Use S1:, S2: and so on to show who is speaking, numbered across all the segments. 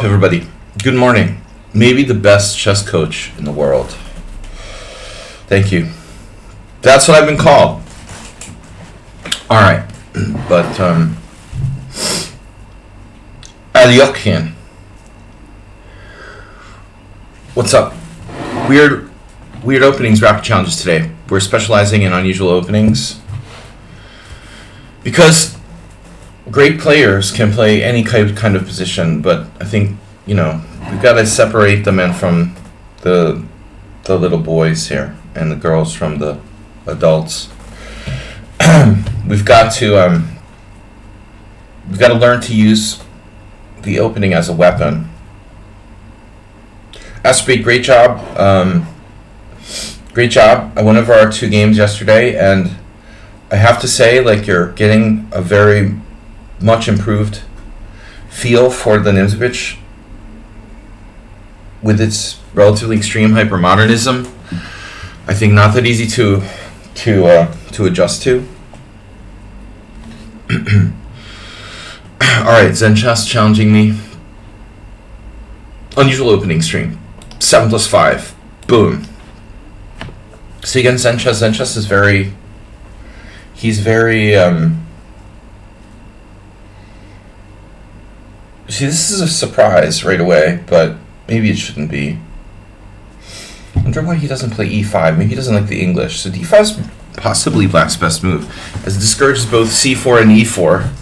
S1: Everybody, good morning. Maybe the best chess coach in the world. Thank you. That's what I've been called. All right, but Alyokin, what's up? Weird openings, rapid challenges today. We're specializing in unusual openings because great players can play any kind of position, but I think, we've got to separate the men from the little boys here and the girls from the adults. We've got to learn to use the opening as a weapon. Aspie, great job. Great job. I won over our 2 games yesterday, and I have to say, you're getting a very much improved feel for the Nimzovich with its relatively extreme hypermodernism. I think not that easy to adjust to. All right, Zen Chess challenging me. Unusual opening stream. 7+5. Boom. See, again, Zen Chess is very. He's very. See, this is a surprise right away, but maybe it shouldn't be. I wonder why he doesn't play e5. Maybe he doesn't like the English. So d5 is possibly black's best move, as it discourages both c4 and e4.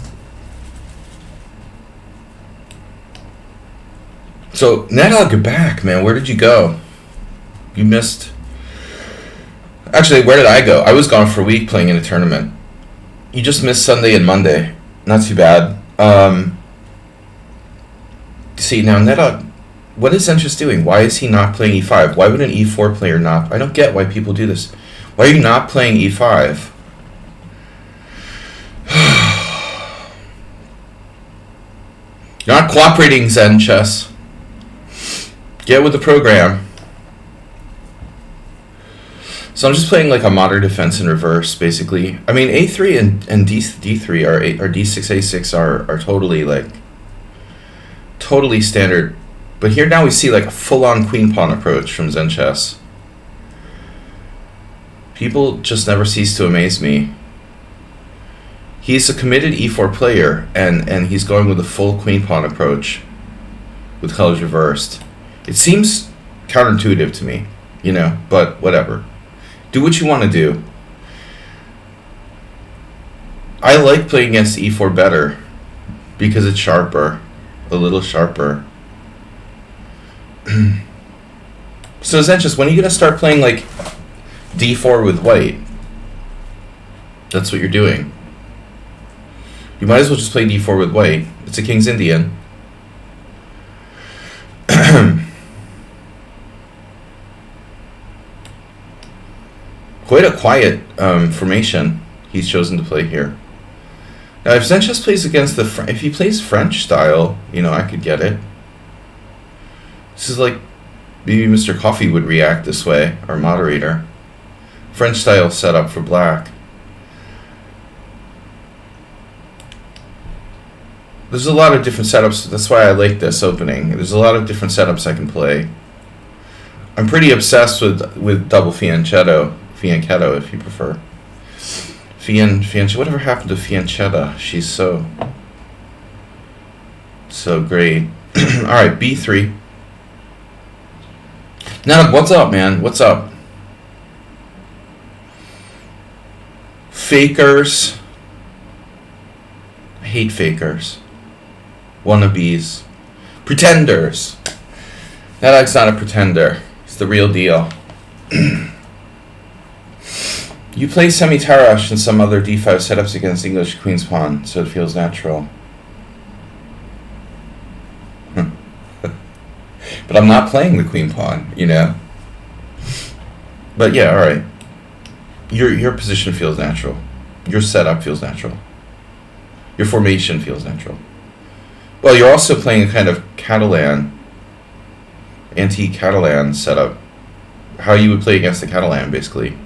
S1: So, Nadal, get back, man. Where did you go? You missed. Actually, where did I go? I was gone for a week playing in a tournament. You just missed Sunday and Monday. Not too bad. See, now Nadal, what is Zen Chess doing? Why is he not playing e5? Why would an e4 player not? I don't get why people do this. Why are you not playing e5? You're not cooperating, Zen Chess. Get with the program. So I'm just playing like a modern defense in reverse, basically. I mean, a3 and d3 or d6, a6 are totally standard. But here now we see like a full-on queen pawn approach from Zen Chess. People just never cease to amaze me. He's a committed e4 player, and he's going with a full queen pawn approach with colors reversed. It seems counterintuitive to me, but whatever. Do what you want to do. I like playing against e4 better because it's sharper, a little sharper. So Zen Chess, when are you going to start playing like d4 with white? That's what you're doing. You might as well just play d4 with white. It's a King's Indian. Quite a quiet formation he's chosen to play here. Now, if Zen Chess plays against if he plays French style, I could get it. This is like maybe Mr. Coffee would react this way, our moderator. French style setup for black. There's a lot of different setups. That's why I like this opening. There's a lot of different setups I can play. I'm pretty obsessed with double fianchetto, if you prefer. Whatever happened to Fiancetta? She's so great. All right, b3. Now, what's up, man? What's up? Fakers. I hate fakers. Wannabes. Pretenders. Nadal's not a pretender. He's the real deal. You play semi-Tarash and some other d5 setups against English Queen's Pawn, so it feels natural. But I'm not playing the Queen Pawn, But yeah, all right. Your position feels natural. Your setup feels natural. Your formation feels natural. Well, you're also playing a kind of anti-Catalan setup. How you would play against the Catalan, basically.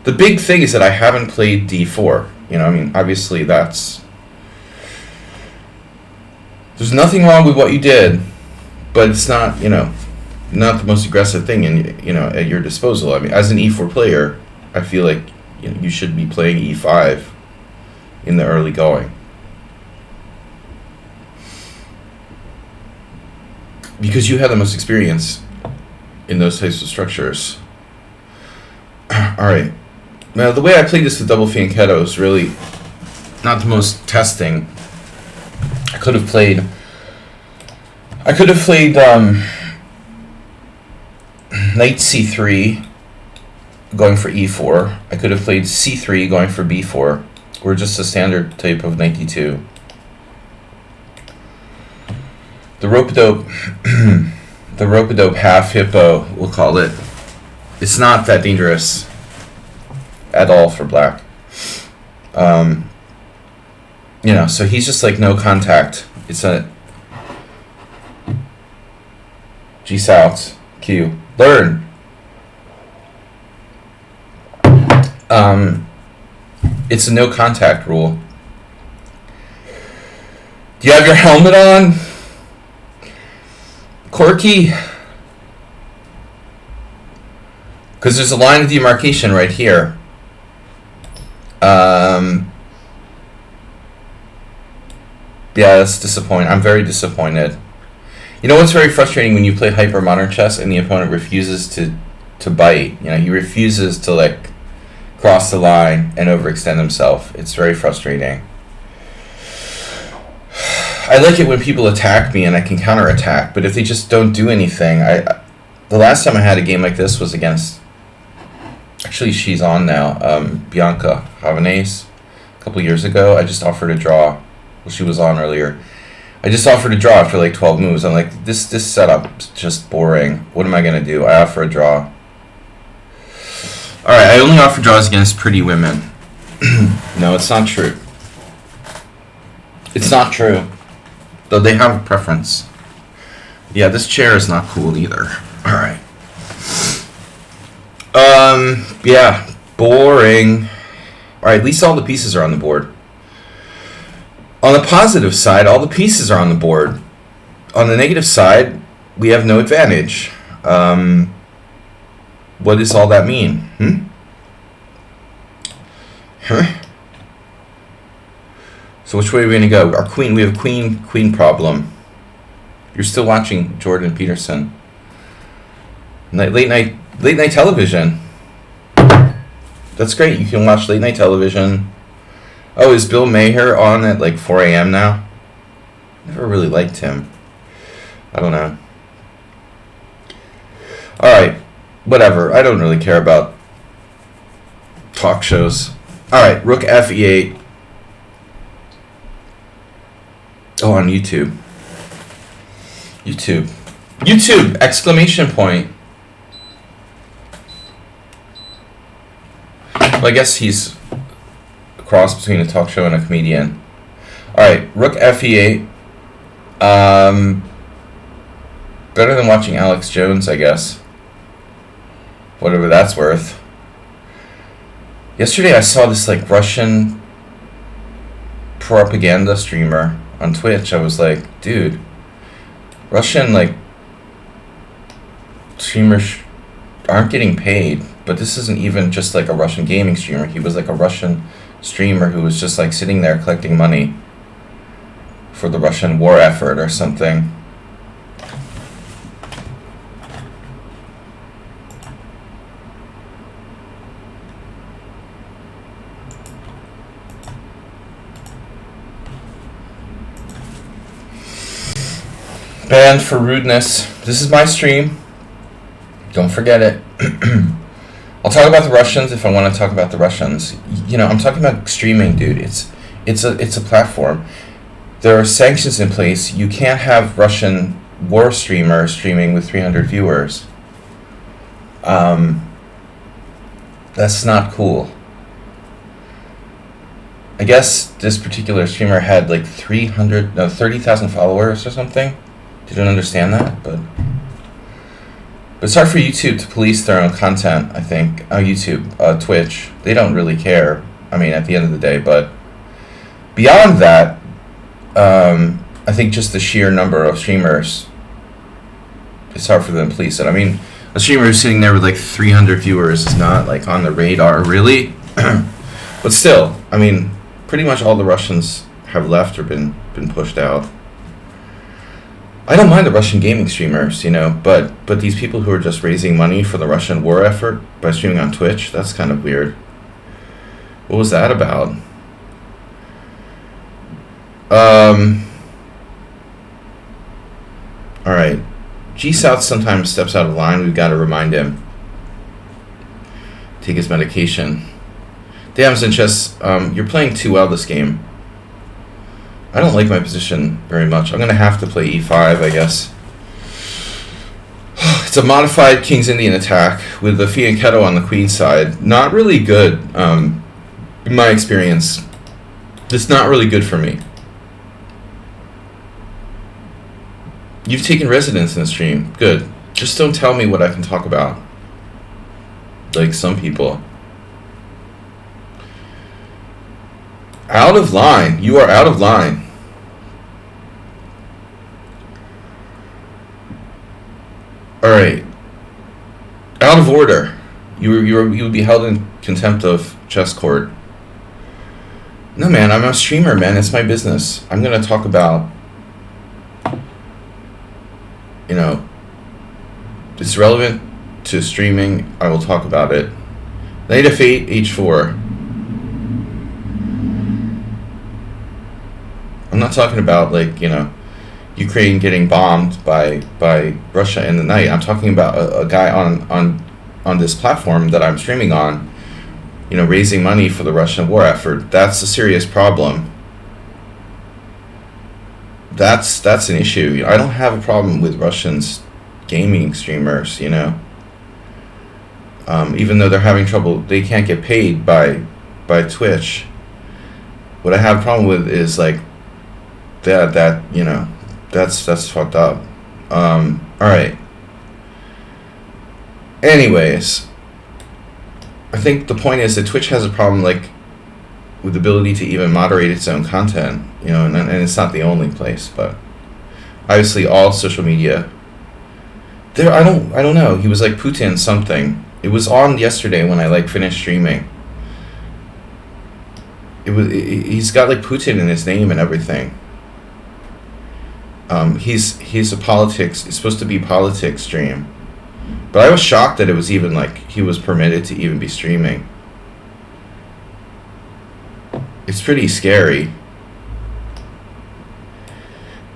S1: The big thing is that I haven't played d4. Obviously that's... There's nothing wrong with what you did. but it's not, not the most aggressive thing at your disposal. I mean, as an e4 player, I feel like you should be playing e5 in the early going. Because you have the most experience in those types of structures. Alright. Now, the way I played this with double fianchetto is really not the most testing. I could have played knight c3 going for e4. I could have played c3 going for b4, or just a standard type of knight d2. The rope-a-dope, the rope-a-dope half hippo, we'll call it, it's not that dangerous at all for black. So he's just like no contact. It's a G South Q. Learn. It's a no contact rule. Do you have your helmet on, Corky? Because there's a line of demarcation right here. Yeah, that's disappointing. I'm very disappointed. You know what's very frustrating when you play hyper modern chess and the opponent refuses to bite. He refuses to cross the line and overextend himself. It's very frustrating. I like it when people attack me and I can counterattack, but if they just don't do anything, the last time I had a game like this was against, actually she's on now, Bianca Havanese, a couple years ago. I just offered a draw. Well, she was on earlier. I just offered a draw after 12 moves. I'm like, this setup's just boring. What am I going to do? I offer a draw. Alright, I only offer draws against pretty women. No, it's not true. It's not true. Though they have a preference. Yeah, this chair is not cool either. Alright. Yeah, boring. Alright, at least all the pieces are on the board. On the positive side, all the pieces are on the board. On the negative side, we have no advantage. What does all that mean? So which way are we going to go? Our queen, we have a queen problem. You're still watching Jordan Peterson. Late night television. That's great. You can watch late night television. Oh, is Bill Maher on at 4 a.m. now? Never really liked him. I don't know. Alright, whatever. I don't really care about talk shows. Alright, rook f e8. Oh, on YouTube. YouTube! Exclamation point. Well, I guess he's cross between a talk show and a comedian. Alright, rook f e8. Better than watching Alex Jones, I guess. Whatever that's worth. Yesterday I saw this Russian propaganda streamer on Twitch. I was like, dude, Russian streamers aren't getting paid, but this isn't even just a Russian gaming streamer. He was a Russian streamer who was just sitting there collecting money for the Russian war effort or something. Banned for rudeness. This is my stream. Don't forget it. I'll talk about the Russians if I want to talk about the Russians. I'm talking about streaming, dude. It's a platform. There are sanctions in place. You can't have Russian war streamers streaming with 300 viewers. That's not cool. I guess this particular streamer had 30,000 followers or something. Didn't understand that, but it's hard for YouTube to police their own content, I think. Twitch, they don't really care, at the end of the day, but beyond that, I think just the sheer number of streamers it's hard for them to police it. I mean, a streamer who's sitting there with like 300 viewers is not like on the radar, really. But still, I mean, pretty much all the Russians have left or been pushed out. I don't mind the Russian gaming streamers, you know, but these people who are just raising money for the Russian war effort by streaming on Twitch, that's kind of weird. What was that about? Alright. G-South sometimes steps out of line. We've got to remind him. Take his medication. Damn, Sanchez, you're playing too well this game. I don't like my position very much. I'm going to have to play e5, I guess. It's a modified King's Indian attack with the fianchetto on the queen side. Not really good, in my experience. It's not really good for me. You've taken residence in the stream. Good. Just don't tell me what I can talk about. Like some people. Out of line. You are out of line. Alright. Out of order. You would be held in contempt of chess court. No, man, I'm a streamer, man. It's my business. I'm going to talk about, you know, it's relevant to streaming. I will talk about it. Knight f8, h4. I'm not talking about, like, you know, Ukraine getting bombed by Russia in the night. I'm talking about a guy on this platform that I'm streaming on, you know, raising money for the Russian war effort. That's a serious problem. That's an issue. I don't have a problem with Russians gaming streamers, you know. Even though they're having trouble, they can't get paid by Twitch. What I have a problem with is like that you know, that's fucked up. All right. Anyways, I think the point is that Twitch has a problem, like, with the ability to even moderate its own content, you know, and it's not the only place, but obviously all social media. There, I don't know. He was like Putin something. It was on yesterday when I like finished streaming. He's got like Putin in his name and everything. He's a politics. It's supposed to be politics stream. But I was shocked that it was even like he was permitted to even be streaming. It's pretty scary.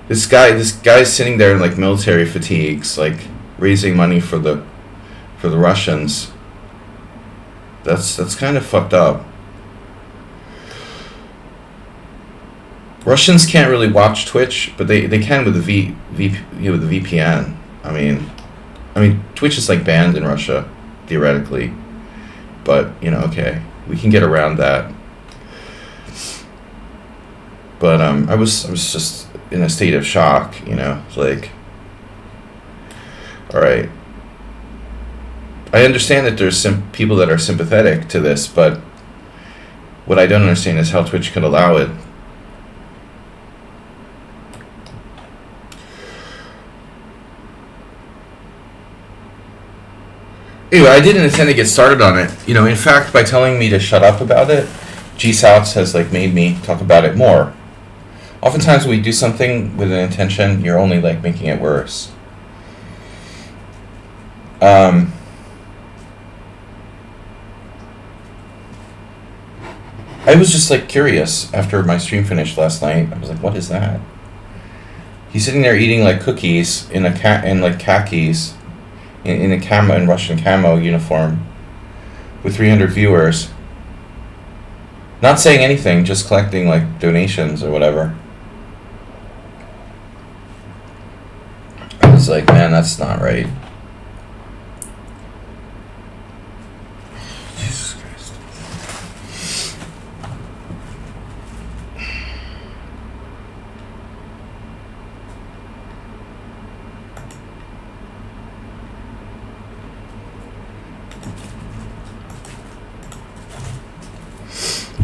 S1: This guy's sitting there in like military fatigues, like raising money for the Russians. That's kind of fucked up. Russians can't really watch Twitch, but they can with the with the VPN. I mean, Twitch is like banned in Russia, theoretically. But, you know, okay, we can get around that. But I was just in a state of shock, you know, like, all right. I understand that there's some people that are sympathetic to this, but what I don't understand is how Twitch could allow it. Anyway, I didn't intend to get started on it. You know, in fact, by telling me to shut up about it, G-South has like made me talk about it more. Oftentimes when we do something with an intention, you're only like making it worse. I was just like curious after my stream finished last night. I was like, what is that? He's sitting there eating like cookies in like khakis. In a camo, in Russian camo uniform, with 300 viewers, not saying anything, just collecting like donations or whatever. I was like, man, that's not right. Jesus Christ.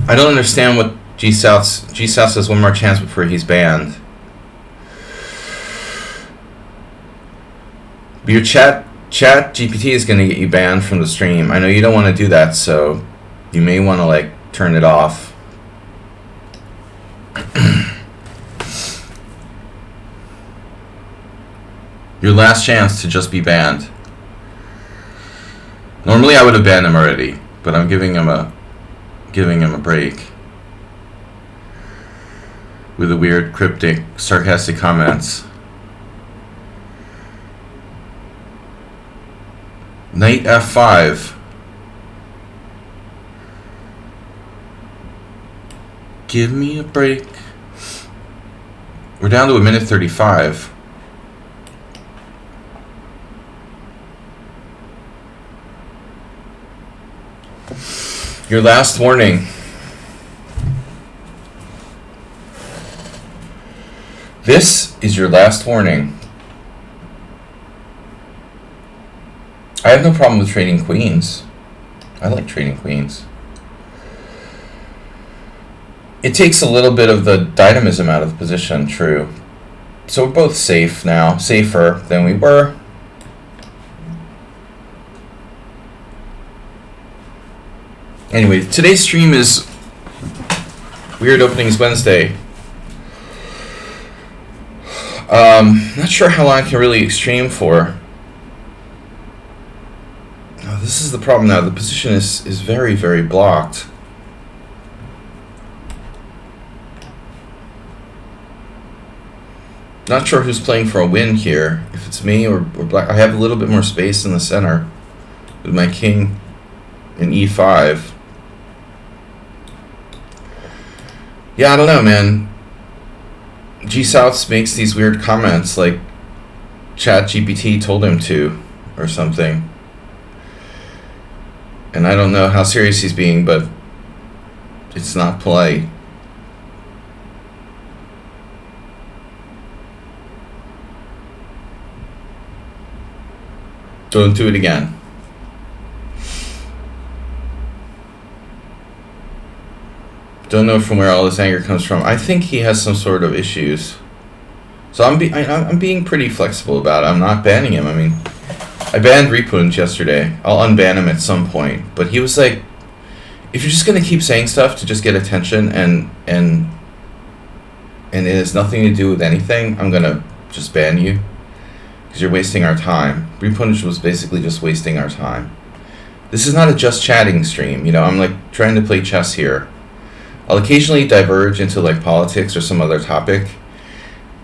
S1: I don't understand what G-South says one more chance before he's banned. But your chat GPT is going to get you banned from the stream. I know you don't want to do that, so you may want to like turn it off. Your last chance to just be banned. Normally I would have banned him already, but I'm giving him a break with the weird, cryptic, sarcastic comments. Knight F5. Give me a break. We're down to 1:35. Your last warning. This is your last warning. I have no problem with trading queens. I like trading queens. It takes a little bit of the dynamism out of the position, true. So we're both safe now, safer than we were. Anyway, today's stream is Weird Openings Wednesday. Not sure how long I can really stream for. Oh, this is the problem now. The position is very, very blocked. Not sure who's playing for a win here. If it's me or black. I have a little bit more space in the center with my king in e5. Yeah, I don't know, man. G Souths makes these weird comments like Chat GPT told him to or something. And I don't know how serious he's being, but it's not polite. Don't do it again. Don't know from where all this anger comes from. I think he has some sort of issues. So I'm being pretty flexible about it. I'm not banning him. I mean, I banned Repunj yesterday. I'll unban him at some point. But he was like, if you're just gonna keep saying stuff to just get attention and it has nothing to do with anything, I'm gonna just ban you because you're wasting our time. Repunj was basically just wasting our time. This is not a just chatting stream. You know, I'm like trying to play chess here. I'll occasionally diverge into like politics or some other topic,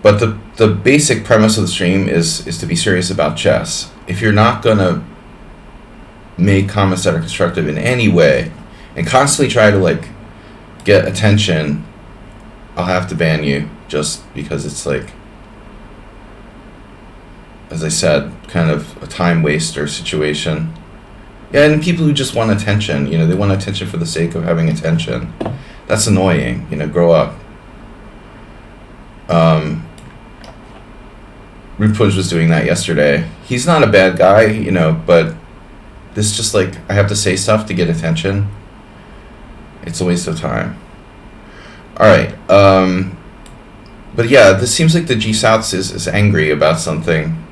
S1: but the basic premise of the stream is to be serious about chess. If you're not gonna make comments that are constructive in any way and constantly try to like get attention, I'll have to ban you just because it's like, as I said, kind of a time waster situation. Yeah, and people who just want attention, you know, they want attention for the sake of having attention. That's annoying, you know, grow up. Rupuj was doing that yesterday. He's not a bad guy, you know, but this just like, I have to say stuff to get attention. It's a waste of time. Alright, but yeah, this seems like the G Souths is angry about something.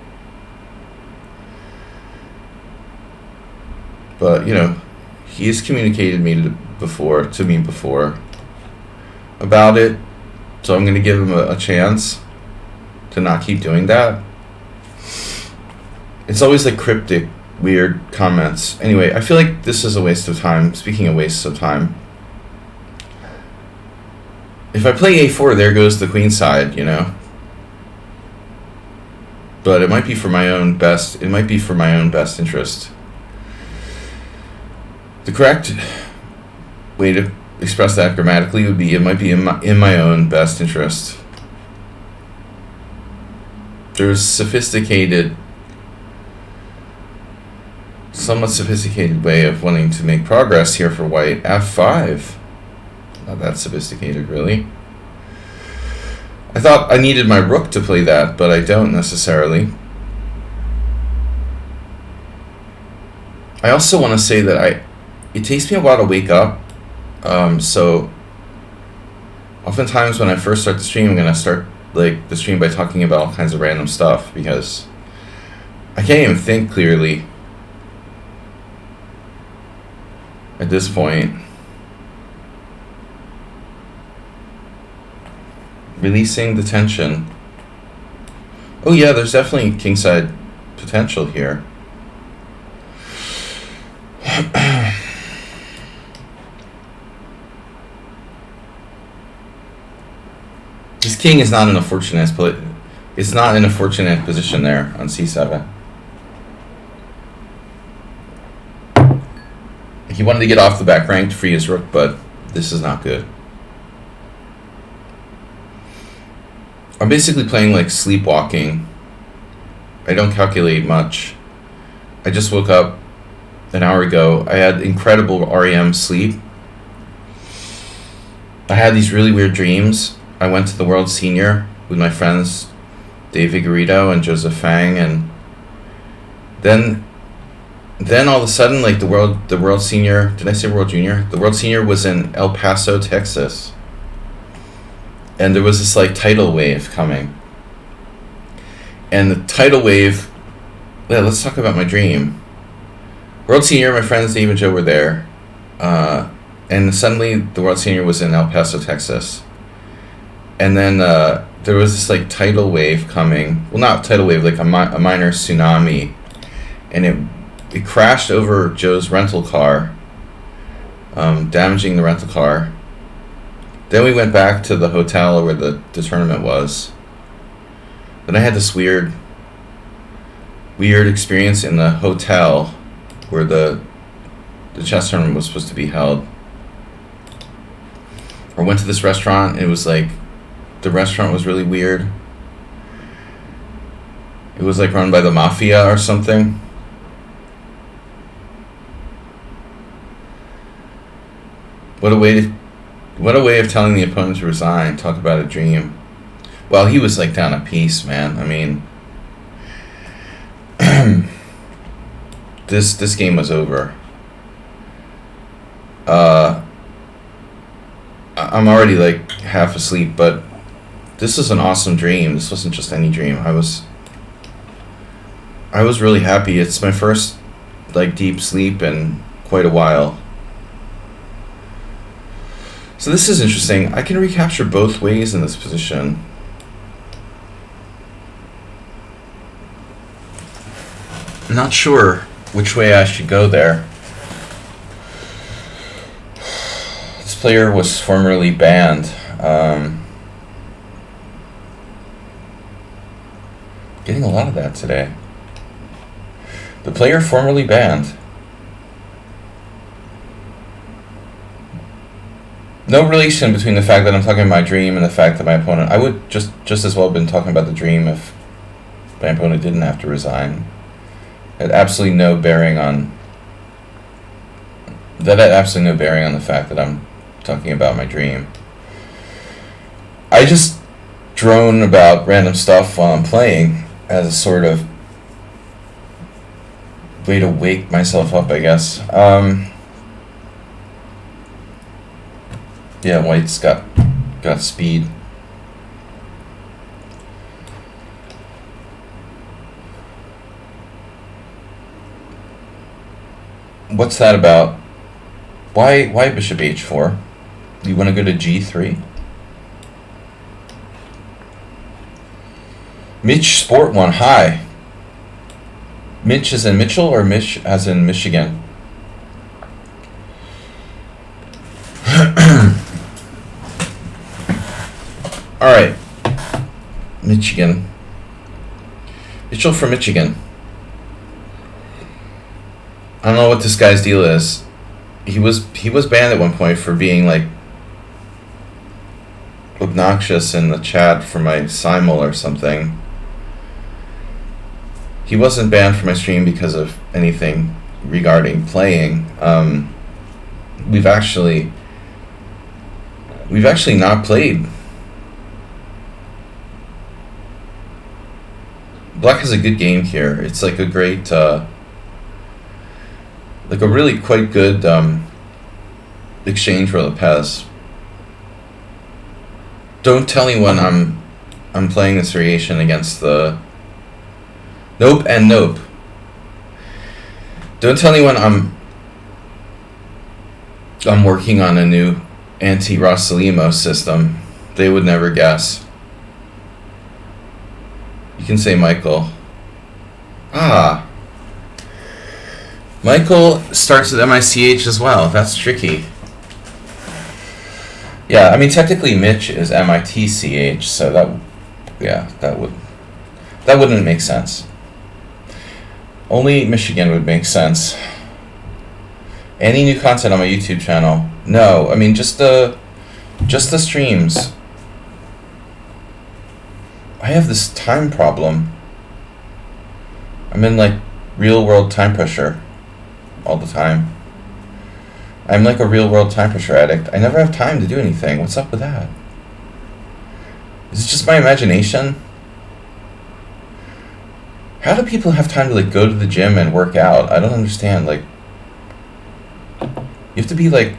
S1: But, you know, he has communicated to me before about it, so I'm going to give him a chance to not keep doing that. It's always like cryptic, weird comments. Anyway, I feel like this is a waste of time. Speaking of wastes of time, if I play a4, there goes the queen side, you know. But it might be for my own best. It might be for my own best interest. The correct way to express that grammatically would be, it might be in my own best interest. There's somewhat sophisticated way of wanting to make progress here for white. F5. Not that sophisticated, really. I thought I needed my rook to play that, but I don't necessarily. I also want to say that it takes me a while to wake up. So oftentimes when I first start the stream, I'm going to start like the stream by talking about all kinds of random stuff because I can't even think clearly at this point. Releasing the tension. Oh yeah, there's definitely kingside potential here. This king is not in a fortunate position there on c7. He wanted to get off the back rank to free his rook, but this is not good. I'm basically playing like sleepwalking. I don't calculate much. I just woke up an hour ago. I had incredible REM sleep. I had these really weird dreams. I went to the World Senior with my friends Dave Vigorito and Joseph Fang, and then all of a sudden, like the World Senior, did I say World Junior? The World Senior was in El Paso, Texas. And there was this like tidal wave coming. And the tidal wave, yeah, let's talk about my dream. World Senior, my friends Dave and Joe were there. And suddenly the World Senior was in El Paso, Texas. And then there was this like tidal wave coming. Well, not tidal wave, like a minor tsunami. And it crashed over Joe's rental car, damaging the rental car. Then we went back to the hotel where the tournament was. Then I had this weird experience in the hotel where the chess tournament was supposed to be held. I went to this restaurant, and it was like, the restaurant was really weird. It was like run by the mafia or something. What a way of telling the opponent to resign. Talk about a dream. Well, he was like down a piece, man. I mean, this game was over. I'm already like half asleep, but this is an awesome dream. This wasn't just any dream. I was really happy. It's my first like deep sleep in quite a while. So this is interesting. I can recapture both ways in this position. I'm not sure which way I should go there. This player was formerly banned. Getting a lot of that today. The player formerly banned. No relation between the fact that I'm talking about my dream and the fact that my opponent... I would just as well have been talking about the dream if my opponent didn't have to resign. It had absolutely no bearing on... That had absolutely no bearing on the fact that I'm talking about my dream. I just drone about random stuff while I'm playing as a sort of way to wake myself up, I guess. Yeah, white's got speed. What's that about? Why bishop h4? You want to go to g3? Mitch Sport One, hi. Mitch as in Mitchell or Mitch as in Michigan? Alright. Michigan. Mitchell from Michigan. I don't know what this guy's deal is. He was banned at one point for being like obnoxious in the chat for my simul or something. He wasn't banned from my stream because of anything regarding playing. We've actually not played. Black has a good game here. It's like a great, like a really quite good exchange for Lopez. Don't tell anyone I'm playing this variation against the Nope and Nope. Don't tell anyone I'm working on a new anti-Rossalimo system. They would never guess. You can say Michael. Ah. Michael starts with MICH as well. That's tricky. Yeah, I mean technically Mitch is MITCH, so that wouldn't make sense. Only Michigan would make sense. Any new content on my YouTube channel? No, I mean just the streams. I have this time problem. I'm in like real world time pressure all the time. I'm like a real world time pressure addict. I never have time to do anything. What's up with that? Is it just my imagination? How do people have time to like go to the gym and work out? I don't understand. Like, you have to be like,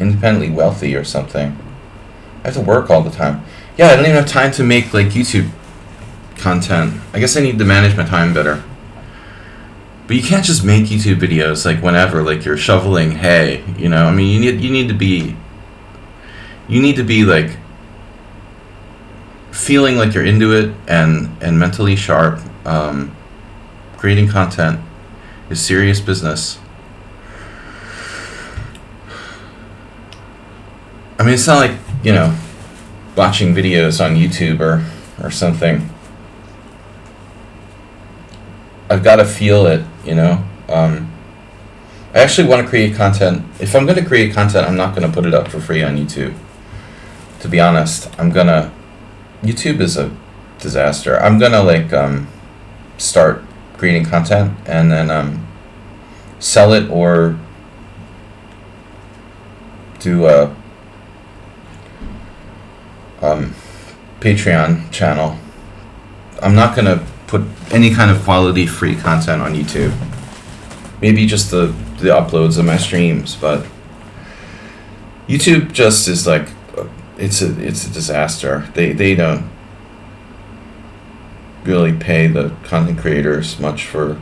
S1: independently wealthy or something. I have to work all the time. Yeah, I don't even have time to make like YouTube content. I guess I need to manage my time better. But you can't just make YouTube videos like whenever, like you're shoveling hay, I mean, you need to be like feeling like you're into it and mentally sharp. Creating content is serious business. I mean, it's not like, watching videos on YouTube or something. I've got to feel it, I actually want to create content. If I'm going to create content, I'm not going to put it up for free on YouTube. To be honest, YouTube is a disaster. I'm going to start creating content and then sell it or do a Patreon channel. I'm not going to put any kind of quality free content on YouTube. Maybe just the uploads of my streams, but YouTube just is like it's a disaster. They don't really pay the content creators much for.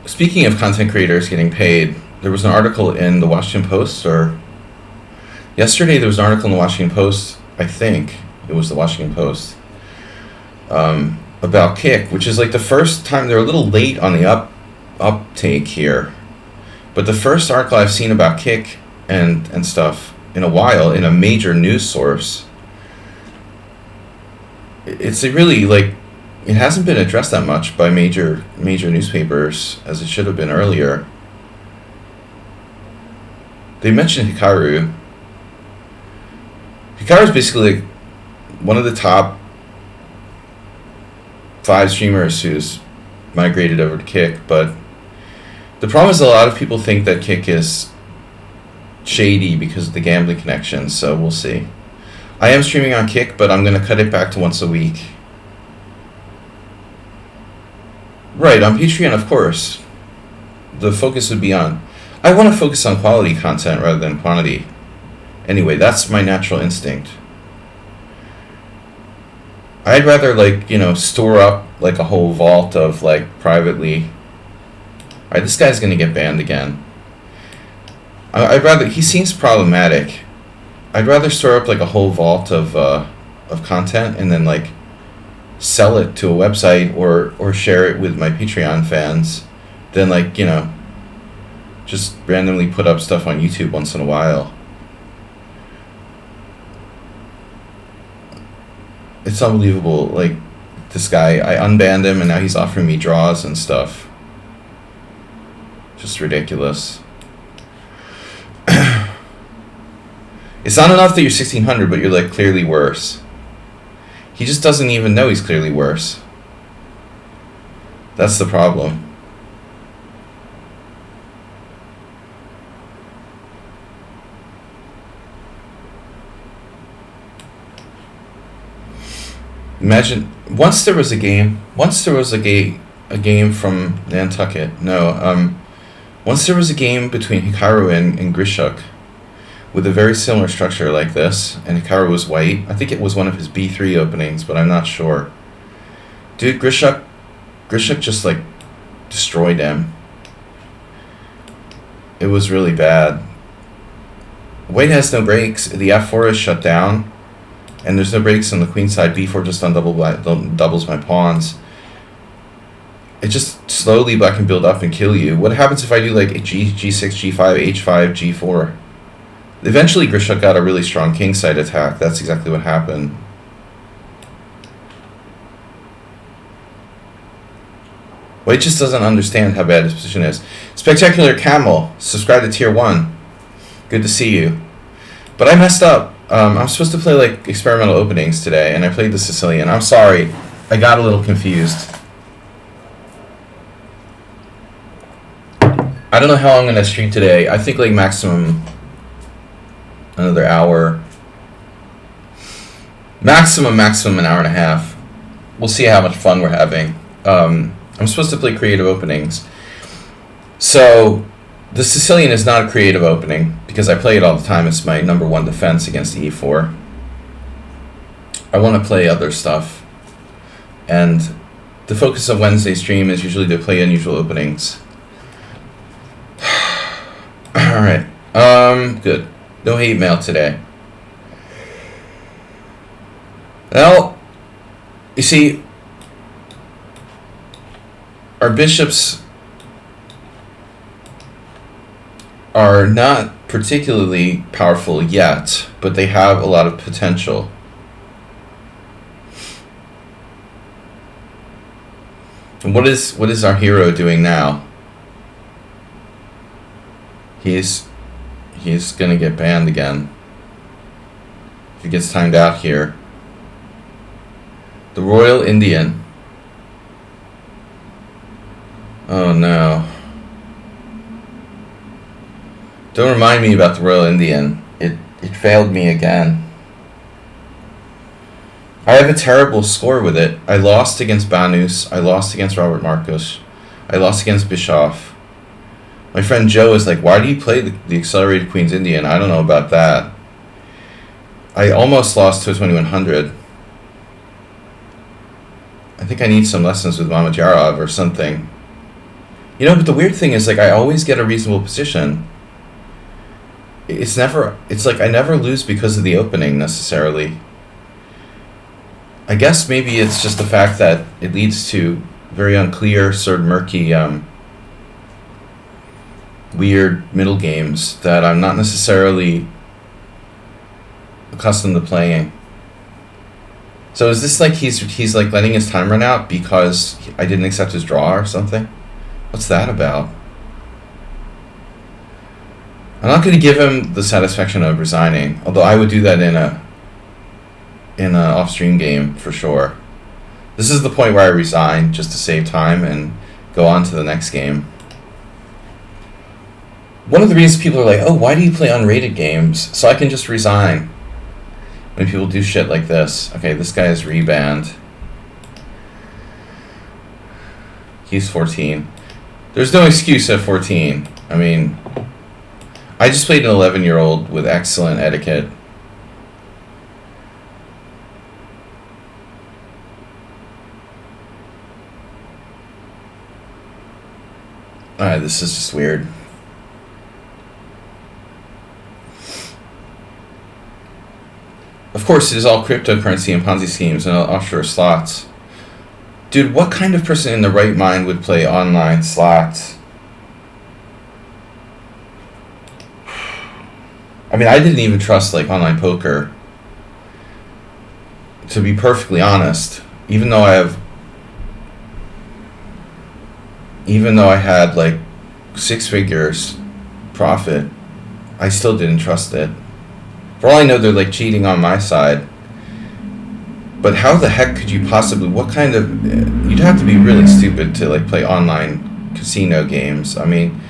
S1: Speaking of content creators getting paid, there was an article in the Washington Post, or yesterday there was an article in the Washington Post, I think it was the Washington Post, about Kick, which is like the first time. They're a little late on the uptake here, but the first article I've seen about Kick and stuff in a while in a major news source. It's really like, it hasn't been addressed that much by major newspapers as it should have been earlier. They mentioned Hikaru. Hikaru is basically like one of the top 5 streamers who's migrated over to Kick, but the problem is a lot of people think that Kick is shady because of the gambling connection, so we'll see. I am streaming on Kick, but I'm going to cut it back to once a week. Right, on Patreon, of course. The focus would be on... I want to focus on quality content rather than quantity. Anyway, that's my natural instinct. I'd rather, store up, a whole vault of, privately... Alright, this guy's going to get banned again. I'd rather... He seems problematic. I'd rather store up, a whole vault of content and then, sell it to a website or share it with my Patreon fans than, just randomly put up stuff on YouTube once in a while. It's unbelievable. This guy, I unbanned him and now he's offering me draws and stuff. Just ridiculous. It's not enough that you're 1600, but you're clearly worse. He just doesn't even know he's clearly worse. That's the problem. Imagine once there was a game from Nantucket. Once there was a game between Hikaru and Grishuk, with a very similar structure like this, and Hikaru was white. I think it was one of his B3 openings, but I'm not sure. Dude, Grishuk just like destroyed him. It was really bad. White has no breaks. The f4 is shut down, and there's no breaks on the queen side. b4 just doubles my pawns. It just slowly black can build up and kill you. What happens if I do like g6, g5, h5, g4? Eventually, Grishuk got a really strong kingside attack. That's exactly what happened. White just doesn't understand how bad his position is. Spectacular Camel, subscribe to tier 1. Good to see you. But I messed up. I'm supposed to play like experimental openings today, and I played the Sicilian. I'm sorry. I got a little confused. I don't know how I'm going to stream today. I think like maximum another hour. Maximum an hour and a half. We'll see how much fun we're having. I'm supposed to play creative openings. So, the Sicilian is not a creative opening, because I play it all the time. It's my number 1 defense against e4. I want to play other stuff. And the focus of Wednesday's stream is usually to play unusual openings. Alright. Good. No hate mail today. Well, you see, our bishops are not particularly powerful yet, but they have a lot of potential. And what is our hero doing now? He's gonna get banned again if he gets timed out here. The Royal Indian. Oh no. Don't remind me about the Royal Indian. It failed me again. I have a terrible score with it. I lost against Banus. I lost against Robert Marcos. I lost against Bischoff. My friend Joe is like, why do you play the Accelerated Queen's Indian? I don't know about that. I almost lost to a 2100. I think I need some lessons with Mamadjarov or something. You know, but the weird thing is, like, I always get a reasonable position. It's like I never lose because of the opening, necessarily. I guess maybe it's just the fact that it leads to very unclear, sort of murky, weird middle games that I'm not necessarily accustomed to playing. So is this like he's like letting his time run out because I didn't accept his draw or something? What's that about? I'm not going to give him the satisfaction of resigning, although I would do that in a off-stream game for sure. This is the point where I resign just to save time and go on to the next game. One of the reasons people are like, oh, why do you play unrated games? So I can just resign when people do shit like this. Okay, this guy is rebanned. He's 14. There's no excuse at 14. I mean, I just played an 11-year-old with excellent etiquette. Alright, this is just weird. Of course, it is all cryptocurrency and Ponzi schemes and offshore slots. Dude, what kind of person in the right mind would play online slots? I mean, I didn't even trust, like, online poker. To be perfectly honest, even though I had, like, 6 figures profit, I still didn't trust it. For all I know, they're, like, cheating on my side. But how the heck could you possibly... What kind of... You'd have to be really stupid to, like, play online casino games. I mean,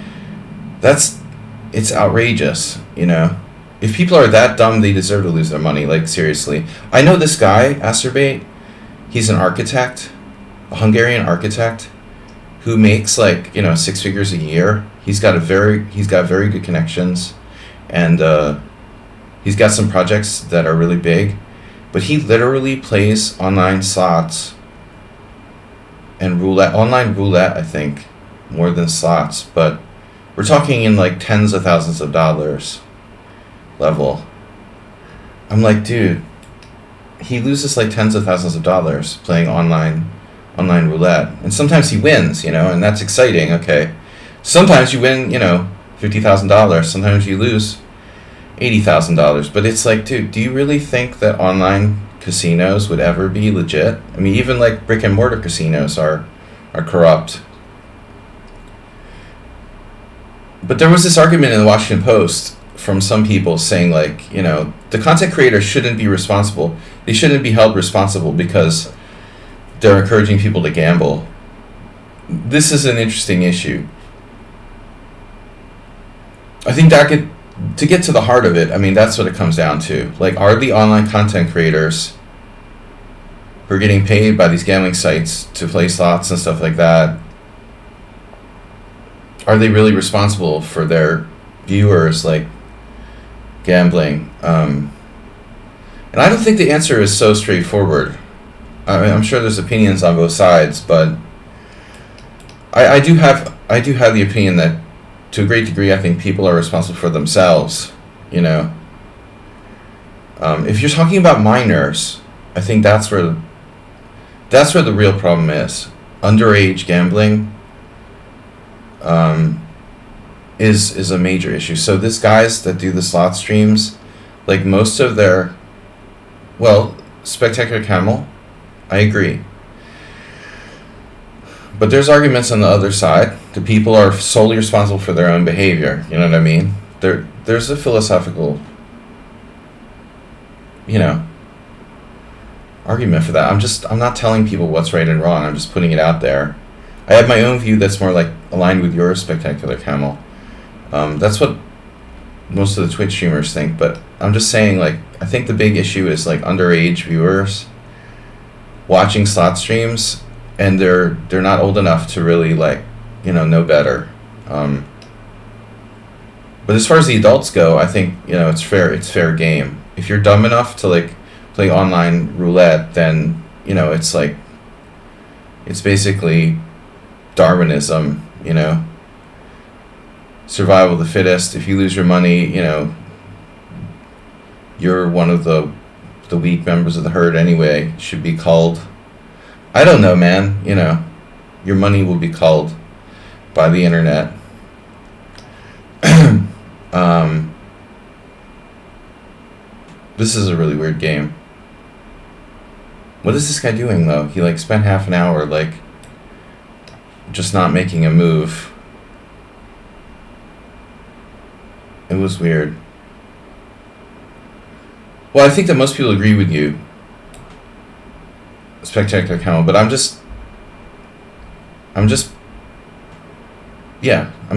S1: it's outrageous, you know? If people are that dumb, they deserve to lose their money, like, seriously. I know this guy, Acerbate, he's an architect, a Hungarian architect, who makes, like, you know, 6 figures a year. He's got very good connections, and He's got some projects that are really big, but he literally plays online slots and roulette, online roulette, I think, more than slots, but we're talking in like tens of thousands of dollars level. I'm like, dude, he loses like tens of thousands of dollars playing online roulette, and sometimes he wins, and that's exciting. Okay, sometimes you win, $50,000. Sometimes you lose $80,000. But it's like, dude, do you really think that online casinos would ever be legit? I mean, even like brick and mortar casinos are corrupt. But there was this argument in the Washington Post from some people saying, like, the content creators shouldn't be responsible. They shouldn't be held responsible because they're encouraging people to gamble. This is an interesting issue. I think to get to the heart of it, I mean, that's what it comes down to. Like, are the online content creators who are getting paid by these gambling sites to play slots and stuff like that, are they really responsible for their viewers, like, gambling? And I don't think the answer is so straightforward. I mean, I'm sure there's opinions on both sides, but I do have the opinion that, to a great degree, I think people are responsible for themselves. If you're talking about minors, I think that's where the real problem is. Underage gambling is a major issue. So these guys that do the slot streams, like most of their, Spectacular Camel, I agree. But there's arguments on the other side. The people are solely responsible for their own behavior. You know what I mean? There's a philosophical, argument for that. I'm not telling people what's right and wrong. I'm just putting it out there. I have my own view that's more like aligned with yours, Spectacular Camel. That's what most of the Twitch streamers think. But I'm just saying, like, I think the big issue is like underage viewers watching slot streams, and they're not old enough to really, like, know better. But as far as the adults go, I think it's fair game. If you're dumb enough to like play online roulette, then it's like, it's basically Darwinism. Survival of the fittest. If you lose your money, you're one of the weak members of the herd anyway. Should be culled. I don't know, man. Your money will be culled by the internet. This is a really weird game. What is this guy doing, though? He like spent half an hour like just not making a move. It was weird. Well, I think that most people agree with you, Spectacular Camel, but I'm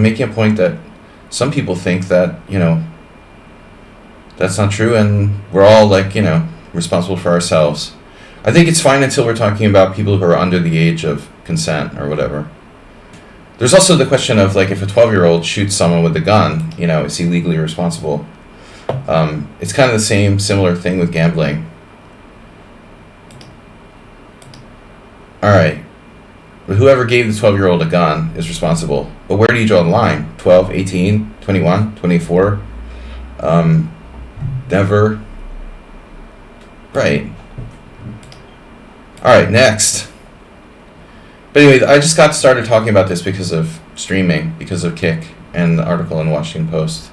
S1: making a point that some people think that, that's not true, and we're all like, responsible for ourselves. I think it's fine until we're talking about people who are under the age of consent or whatever. There's also the question of, like, if a 12-year-old shoots someone with a gun, is he legally responsible? It's kind of the similar thing with gambling. All right. But whoever gave the 12-year-old a gun is responsible. But where do you draw the line? 12, 18, 21, 24? Never. Right. All right, next. But anyway, I just got started talking about this because of streaming, because of Kick and the article in the Washington Post.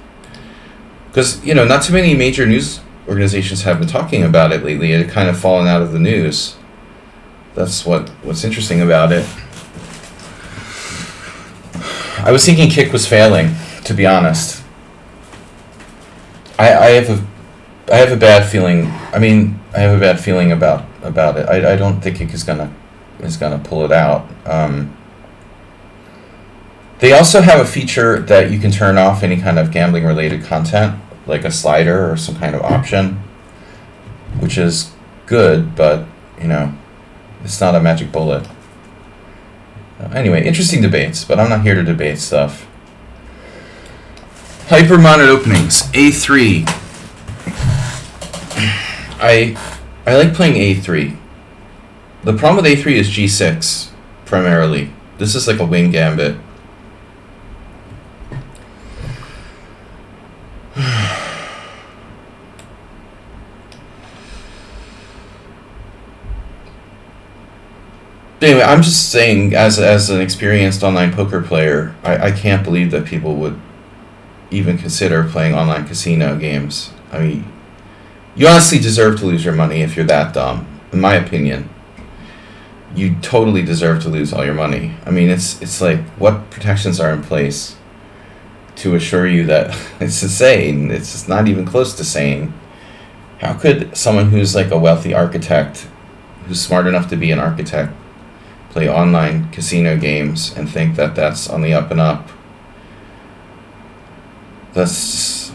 S1: Because, not too many major news organizations have been talking about it lately. It had kind of fallen out of the news. That's what's interesting about it. I was thinking Kick was failing, to be honest. I have a bad feeling. I mean, I have a bad feeling about it. I don't think Kick is gonna pull it out. They also have a feature that you can turn off any kind of gambling related content, like a slider or some kind of option, which is good, but it's not a magic bullet. Anyway, interesting debates, but I'm not here to debate stuff. Hypermonet openings, A3. I like playing a3. The problem with a3 is g6 primarily. This is like a wing gambit. Anyway, I'm just saying, as an experienced online poker player, I can't believe that people would even consider playing online casino games. I mean, you honestly deserve to lose your money if you're that dumb, in my opinion. You totally deserve to lose all your money. I mean, it's like, what protections are in place to assure you that it's insane? It's just not even close to sane. How could someone who's like a wealthy architect, who's smart enough to be an architect, play online casino games and think that that's on the up and up? That's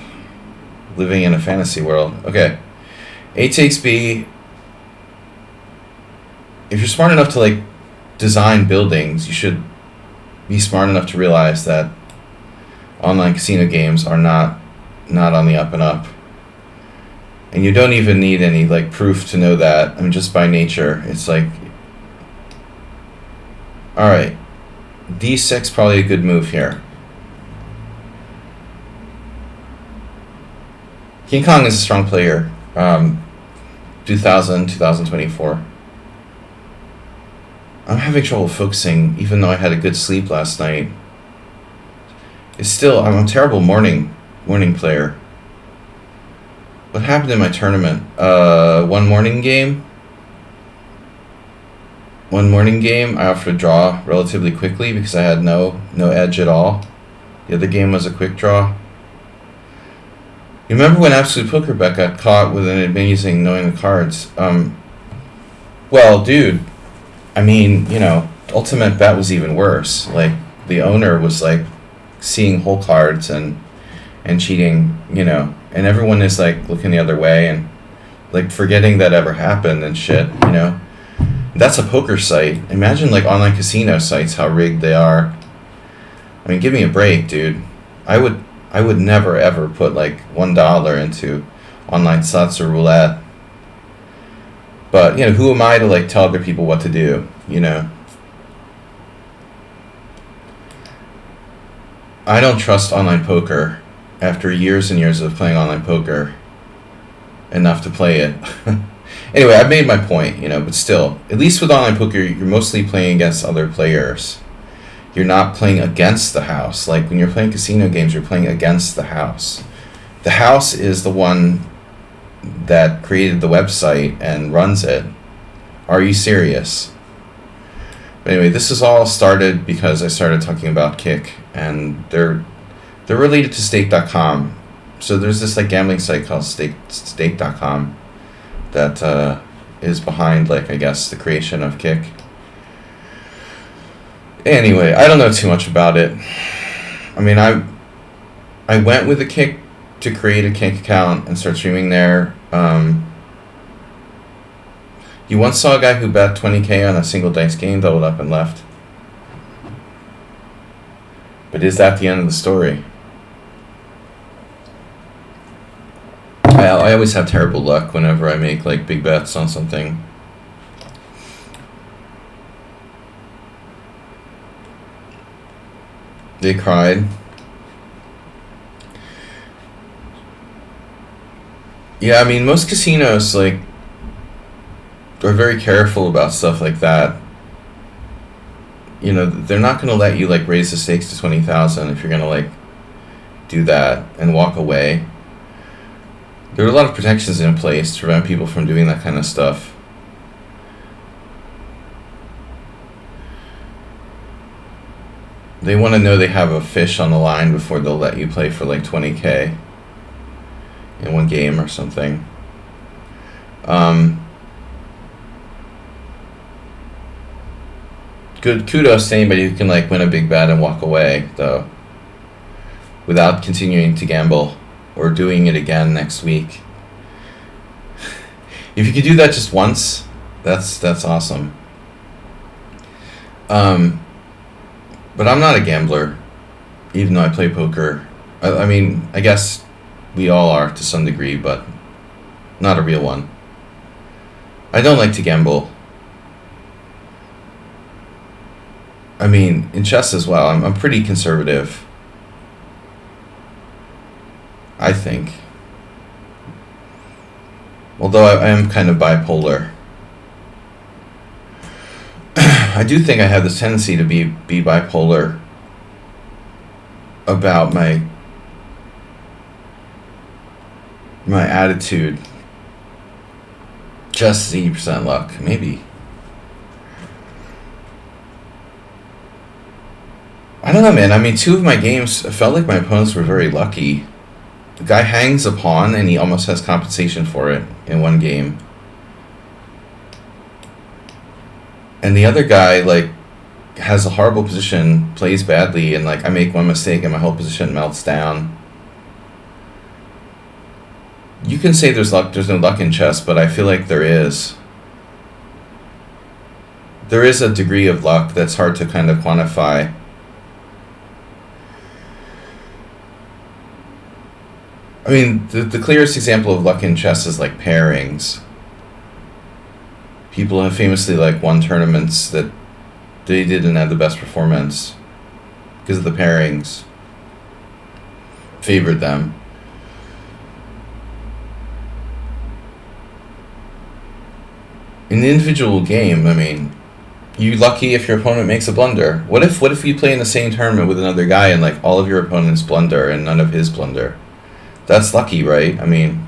S1: living in a fantasy world. Okay. A takes B. If you're smart enough to like design buildings, you should be smart enough to realize that online casino games are not on the up and up. And you don't even need any like proof to know that. I mean, just by nature, it's like, all right, D6 probably a good move here. King Kong is a strong player. 2024. I'm having trouble focusing, even though I had a good sleep last night. It's still, I'm a terrible morning player. What happened in my tournament? One morning game, I offered a draw relatively quickly because I had no edge at all. The other game was a quick draw. You remember when Absolute Poker Bet got caught with an amazing knowing the cards? Well, dude, I mean, Ultimate Bet was even worse. Like, the owner was like seeing whole cards and cheating, and everyone is like looking the other way and like forgetting that ever happened and shit, That's a poker site. Imagine like online casino sites, how rigged they are. I mean, give me a break, dude. I would never ever put like $1 into online slots or roulette. But, who am I to like tell other people what to do, I don't trust online poker after years and years of playing online poker enough to play it. Anyway, I've made my point, but still, at least with online poker, you're mostly playing against other players. You're not playing against the house. Like, when you're playing casino games, you're playing against the house. The house is the one that created the website and runs it. Are you serious? But anyway, this is all started because I started talking about Kick, and they're related to Stake.com. So there's this like gambling site called Stake.com that is behind, like, I guess, the creation of Kick. Anyway, I don't know too much about it. I mean, I went with the Kick to create a Kick account and start streaming there. You once saw a guy who bet 20K on a single dice game, doubled up and left. But is that the end of the story? I always have terrible luck whenever I make like big bets on something. They cried. Yeah, I mean, most casinos like are very careful about stuff like that. They're not going to let you like raise the stakes to 20,000 if you're going to like do that and walk away. There are a lot of protections in place to prevent people from doing that kind of stuff. They want to know they have a fish on the line before they'll let you play for like 20K in one game or something. Good kudos to anybody who can like win a big bet and walk away, though, without continuing to gamble or doing it again next week. If you could do that just once, that's awesome. But I'm not a gambler, even though I play poker. I mean, I guess we all are to some degree, but not a real one. I don't like to gamble. I mean, in chess as well, I'm pretty conservative. I think. Although I am kind of bipolar. I do think I have this tendency to be bipolar about my attitude. Just 80% luck, maybe. I don't know, man. I mean, 2 of my games, I felt like my opponents were very lucky. The guy hangs a pawn and he almost has compensation for it in one game. And the other guy, like, has a horrible position, plays badly, and, like, I make one mistake and my whole position melts down. You can say there's no luck in chess, but I feel like there is. There is a degree of luck that's hard to kind of quantify. I mean, the clearest example of luck in chess is like pairings. People have famously like won tournaments that they didn't have the best performance because of the pairings favored them. In the individual game, I mean, you lucky if your opponent makes a blunder. What if you play in the same tournament with another guy and like all of your opponents blunder and none of his blunder? That's lucky, right? I mean,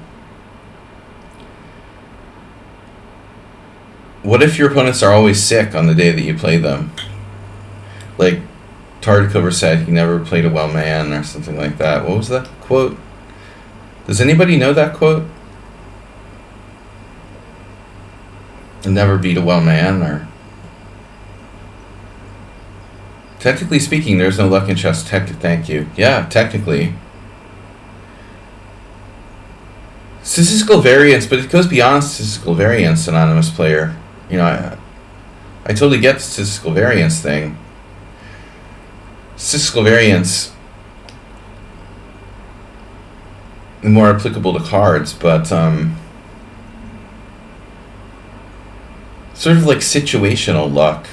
S1: what if your opponents are always sick on the day that you play them? Like Tartakover said, he never played a well man or something like that. What was that quote? Does anybody know that quote? Never beat a well man, or... Technically speaking, there's no luck in chess. Thank you. Yeah, technically. Statistical variance, but it goes beyond statistical variance, anonymous player. You know, I totally get the statistical variance thing. Statistical variance is more applicable to cards, but sort of like situational luck.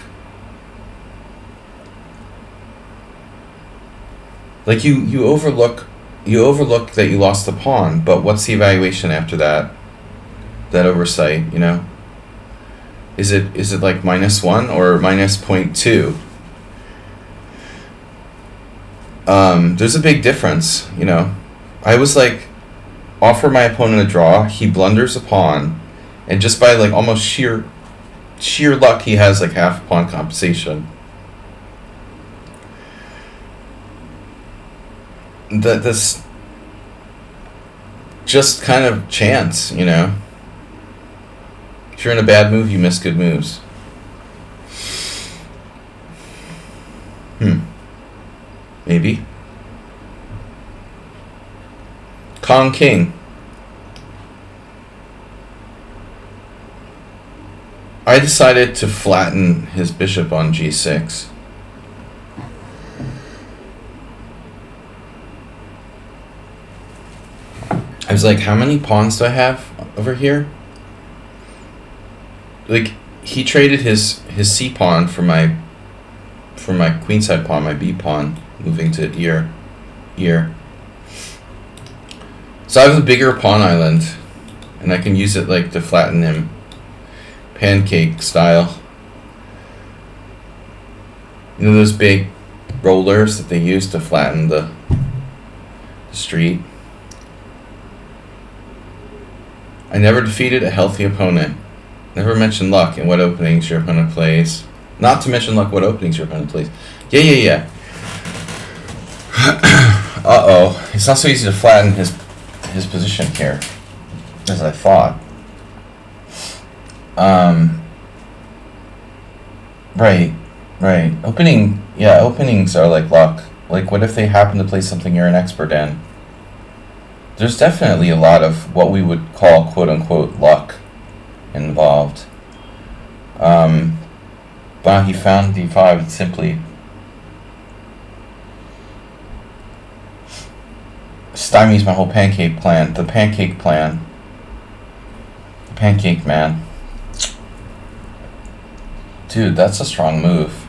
S1: Like you overlook that you lost the pawn, but what's the evaluation after that? That oversight, you know? Is it like -1 or -0.2? There's a big difference, you know. I was like, offer my opponent a draw, he blunders a pawn, and just by like almost sheer luck, he has like half pawn compensation. That's just kind of chance, you know. If you're in a bad move, you miss good moves. Maybe. Kong King. I decided to flatten his bishop on g6. I was like, how many pawns do I have over here? Like, he traded his c pawn for my queenside pawn, my b pawn, moving to here. So I have a bigger pawn island, and I can use it like to flatten him, pancake style. You know those big rollers that they use to flatten the street? I never defeated a healthy opponent. Never mention luck in what openings your opponent plays. Not to mention luck what openings your opponent plays. Yeah. Uh-oh. It's not so easy to flatten his position here as I thought. Right. Openings are like luck. Like, what if they happen to play something you're an expert in? There's definitely a lot of what we would call quote-unquote luck involved. But he found d5 simply stymies my whole pancake plan. The pancake man. Dude, that's a strong move.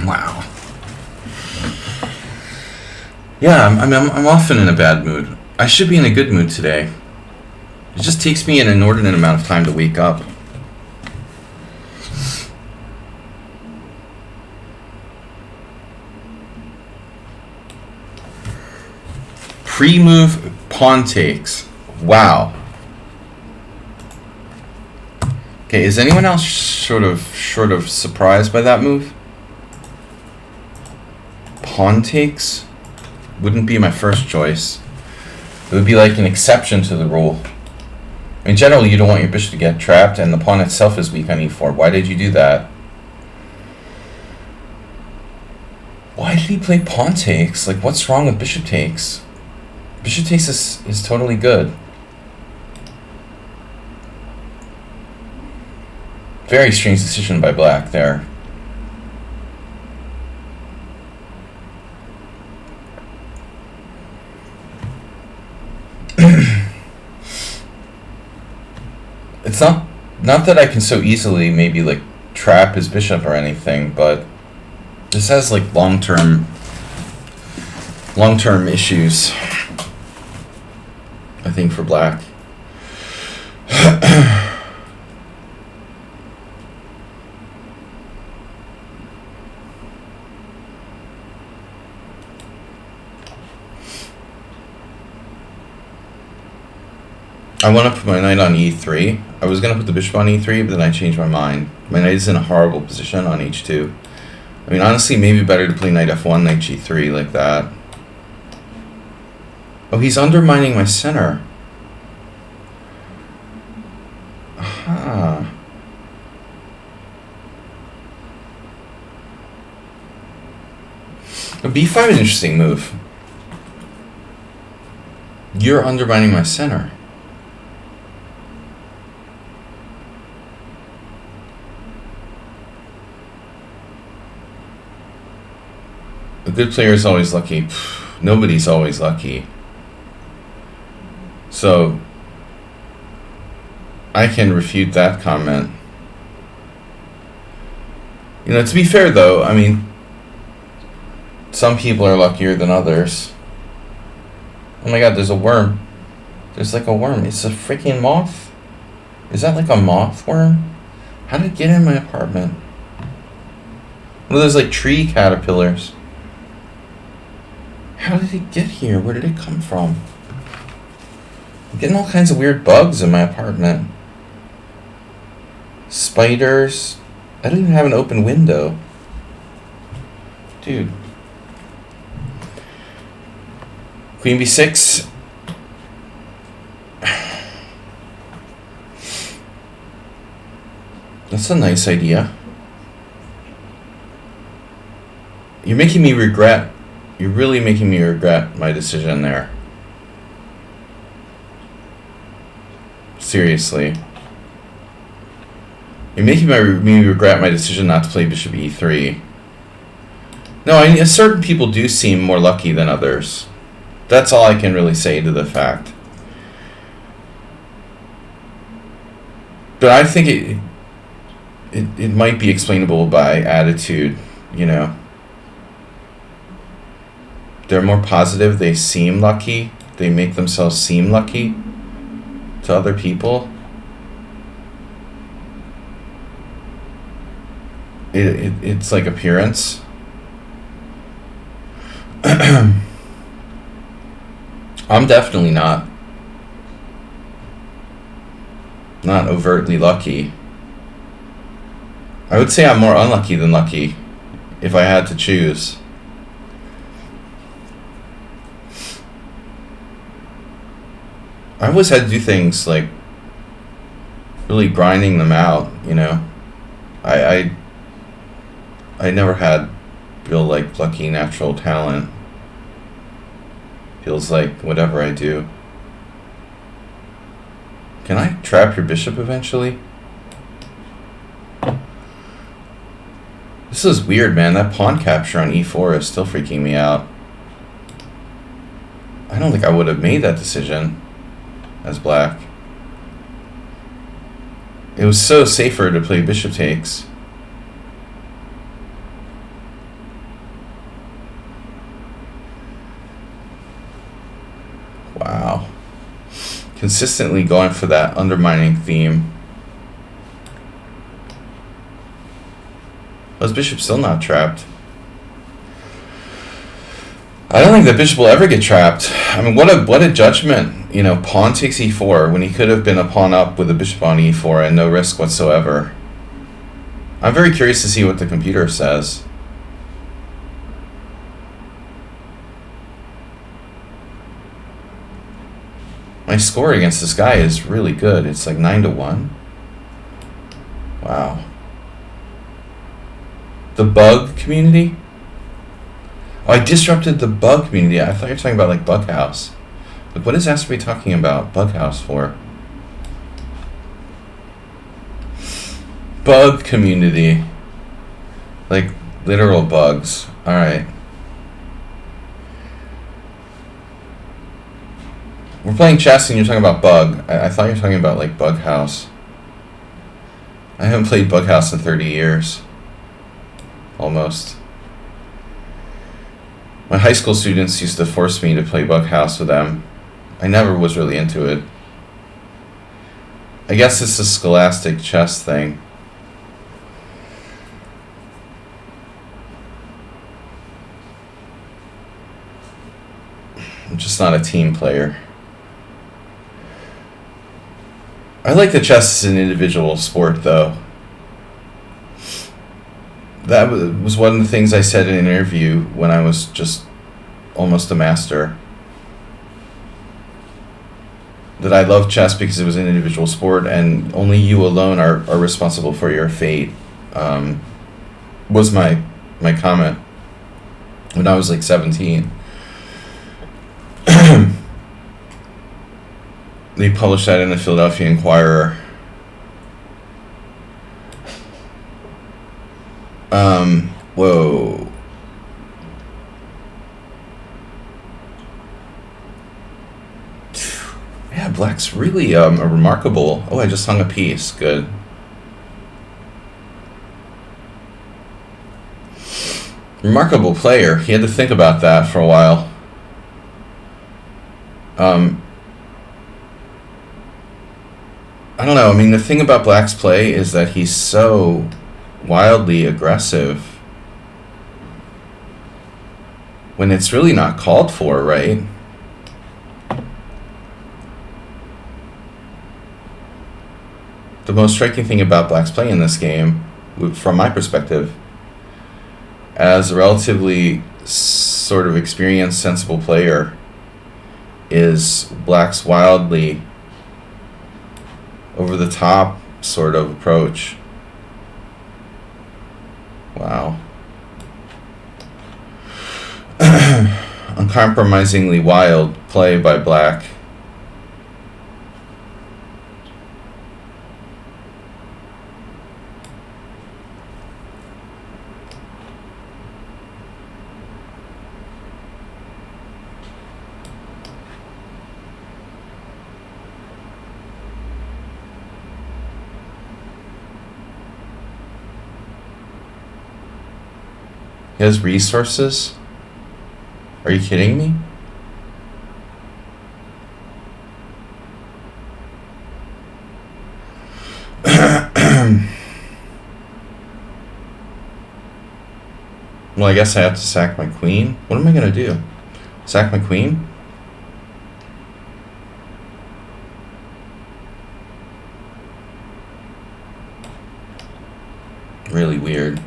S1: Wow. Yeah, I'm often in a bad mood. I should be in a good mood today. It just takes me an inordinate amount of time to wake up. Pre-move pawn takes. Wow. Okay, is anyone else short of surprised by that move? Pawn takes wouldn't be my first choice. It would be like an exception to the rule. In general, you don't want your bishop to get trapped, and the pawn itself is weak on e4. Why did you do that? Why did he play pawn takes? Like, what's wrong with bishop takes? Bishop takes is totally good. Very strange decision by black there. It's not that I can so easily maybe like trap his bishop or anything, but this has like long-term issues, I think, for black. I want to put my knight on e3. I was going to put the bishop on e3, but then I changed my mind. My knight is in a horrible position on h2. I mean, honestly, maybe better to play knight f1, knight g3, like that. Oh, he's undermining my center. Aha. B5 is an interesting move. You're undermining my center. A good player is always lucky. Nobody's always lucky. So, I can refute that comment. You know, to be fair though, I mean, some people are luckier than others. Oh my god, there's a worm. There's like a worm. It's a freaking moth? Is that like a moth worm? How did it get in my apartment? One of those like tree caterpillars. How did it get here? Where did it come from? I'm getting all kinds of weird bugs in my apartment. Spiders. I don't even have an open window. Dude. Queen b6. That's a nice idea. You're making me regret. You're really making me regret my decision there. Seriously. You're making me regret my decision not to play bishop e3. No, I mean, certain people do seem more lucky than others. That's all I can really say to the fact. But I think it might be explainable by attitude, you know. They're more positive, they seem lucky, they make themselves seem lucky to other people. It's like appearance. I'm definitely not overtly lucky. I would say I'm more unlucky than lucky if I had to choose. I always had to do things like really grinding them out, you know. I never had real like lucky natural talent. Feels like whatever I do. Can I trap your bishop eventually? This is weird, man. That pawn capture on e4 is still freaking me out. I don't think I would have made that decision as black. It was so safer to play bishop takes. Wow. Consistently going for that undermining theme. Was bishop still not trapped? I don't think that bishop will ever get trapped. I mean, what a judgment. You know, pawn takes e4 when he could have been a pawn up with a bishop on e4 and no risk whatsoever. I'm very curious to see what the computer says. My score against this guy is really good. It's like 9-1. Wow. The bug community? Oh, I disrupted the bug community. I thought you were talking about like Bughouse. Like, what is Asterby talking about Bughouse for? Bug community. Like literal bugs. Alright. We're playing chess and you're talking about bug. I thought you were talking about like Bughouse. I haven't played Bughouse in 30 years. Almost. My high school students used to force me to play Bughouse with them. I never was really into it. I guess it's a scholastic chess thing. I'm just not a team player. I like the chess as an individual sport, though. That was one of the things I said in an interview when I was just almost a master. That I love chess because it was an individual sport and only you alone are responsible for your fate. Was my comment when I was like 17. They published that in the Philadelphia Inquirer. Whoa. Yeah, black's really a remarkable. Oh, I just hung a piece. Good. Remarkable player. He had to think about that for a while. I don't know. I mean, the thing about black's play is that he's so wildly aggressive when it's really not called for, right? The most striking thing about black's play in this game, from my perspective, as a relatively sort of experienced, sensible player, is black's wildly over-the-top sort of approach. Wow. Uncompromisingly wild play by black. He has resources? Are you kidding me? Well, I guess I have to sack my queen. What am I going to do? Sack my queen? Really weird.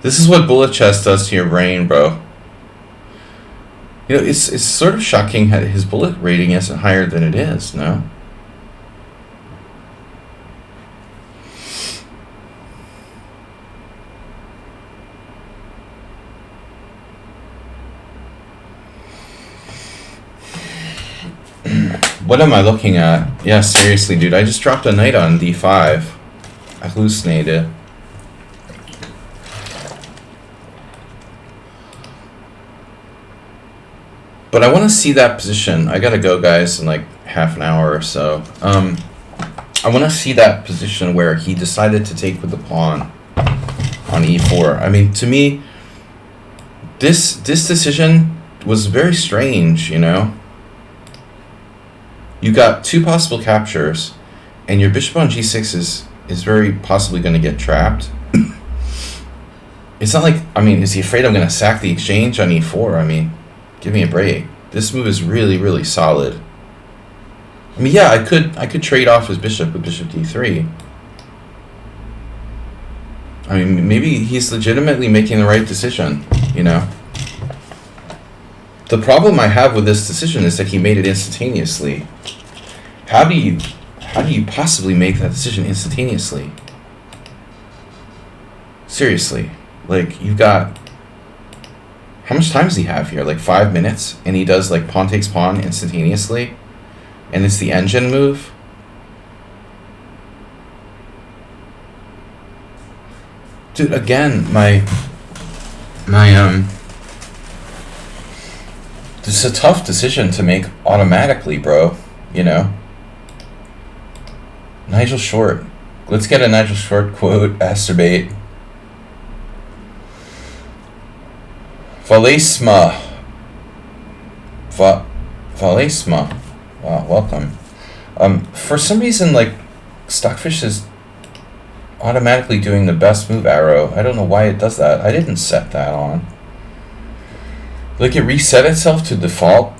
S1: This is what bullet chess does to your brain, bro. You know, it's sort of shocking how his bullet rating isn't higher than it is, no? What am I looking at? Yeah, seriously, dude. I just dropped a knight on d5. I hallucinated. But I want to see that position. I gotta go, guys, in like half an hour or so. I want to see that position where he decided to take with the pawn on e4. I mean, to me, this decision was very strange, you know? You got two possible captures, and your bishop on g6 is very possibly going to get trapped. It's not like, I mean, is he afraid I'm going to sack the exchange on e4? I mean, give me a break. This move is really, really solid. I mean, yeah, I could trade off his bishop with bishop d3. I mean, maybe he's legitimately making the right decision, you know? The problem I have with this decision is that he made it instantaneously. How do you possibly make that decision instantaneously? Seriously, like, you've got, how much time does he have here? Like 5 minutes, and he does like pawn takes pawn instantaneously, and it's the engine move. Dude, again, this is a tough decision to make automatically, bro, you know? Nigel Short. Let's get a Nigel Short quote, Asterbate. Valesma. Valesma. Wow, welcome. For some reason, like, Stockfish is automatically doing the best move arrow. I don't know why it does that. I didn't set that on. Like, it reset itself to default.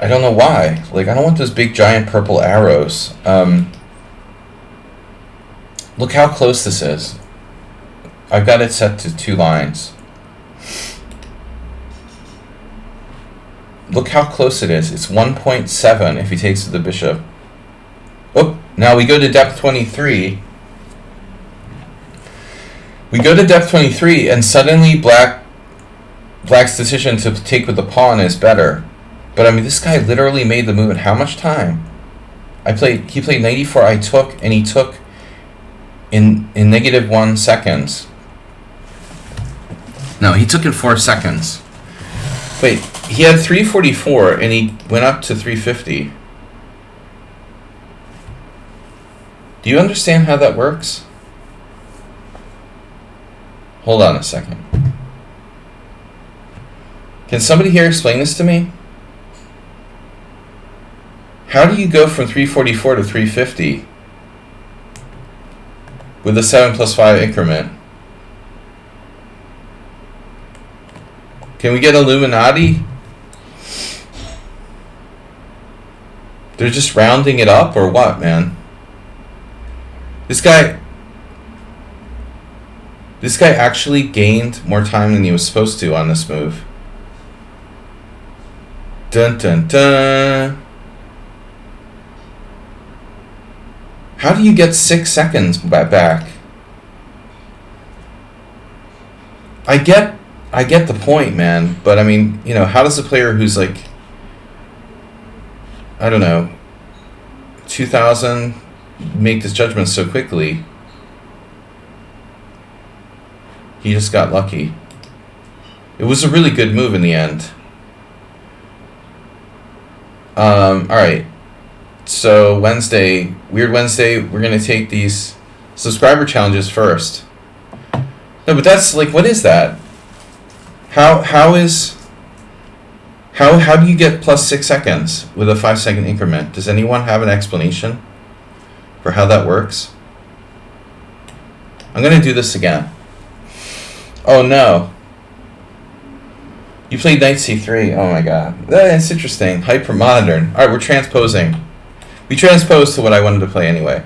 S1: I don't know why. Like, I don't want those big giant purple arrows. Look how close this is. I've got it set to 2 lines. Look how close it is. It's 1.7 if he takes the bishop. Oh, now we go to depth 23. We go to depth 23, and suddenly Black's decision to take with the pawn is better. But I mean, this guy literally made the move in how much time? He played 94, I took, and he took in -1 seconds. No, he took in 4 seconds. Wait, he had 344 and he went up to 350. Do you understand how that works? Hold on a second. Can somebody here explain this to me? How do you go from 344 to 350 with a 7+5 increment? Can we get Illuminati? They're just rounding it up or what, man? This guy actually gained more time than he was supposed to on this move. Dun dun dun. How do you get 6 seconds back? I get the point, man, but I mean, you know, how does a player who's like, I don't know, 2000 make this judgment so quickly? He just got lucky. It was a really good move in the end. Alright. So Wednesday, Weird Wednesday, we're going to take these subscriber challenges first. No, but that's like, what is that? How do you get plus 6 seconds with a 5-second increment? Does anyone have an explanation for how that works? I'm going to do this again. Oh no. You played knight c3. Oh my god. That's interesting. Hyper-modern. Alright, we're transposing. We transposed to what I wanted to play anyway.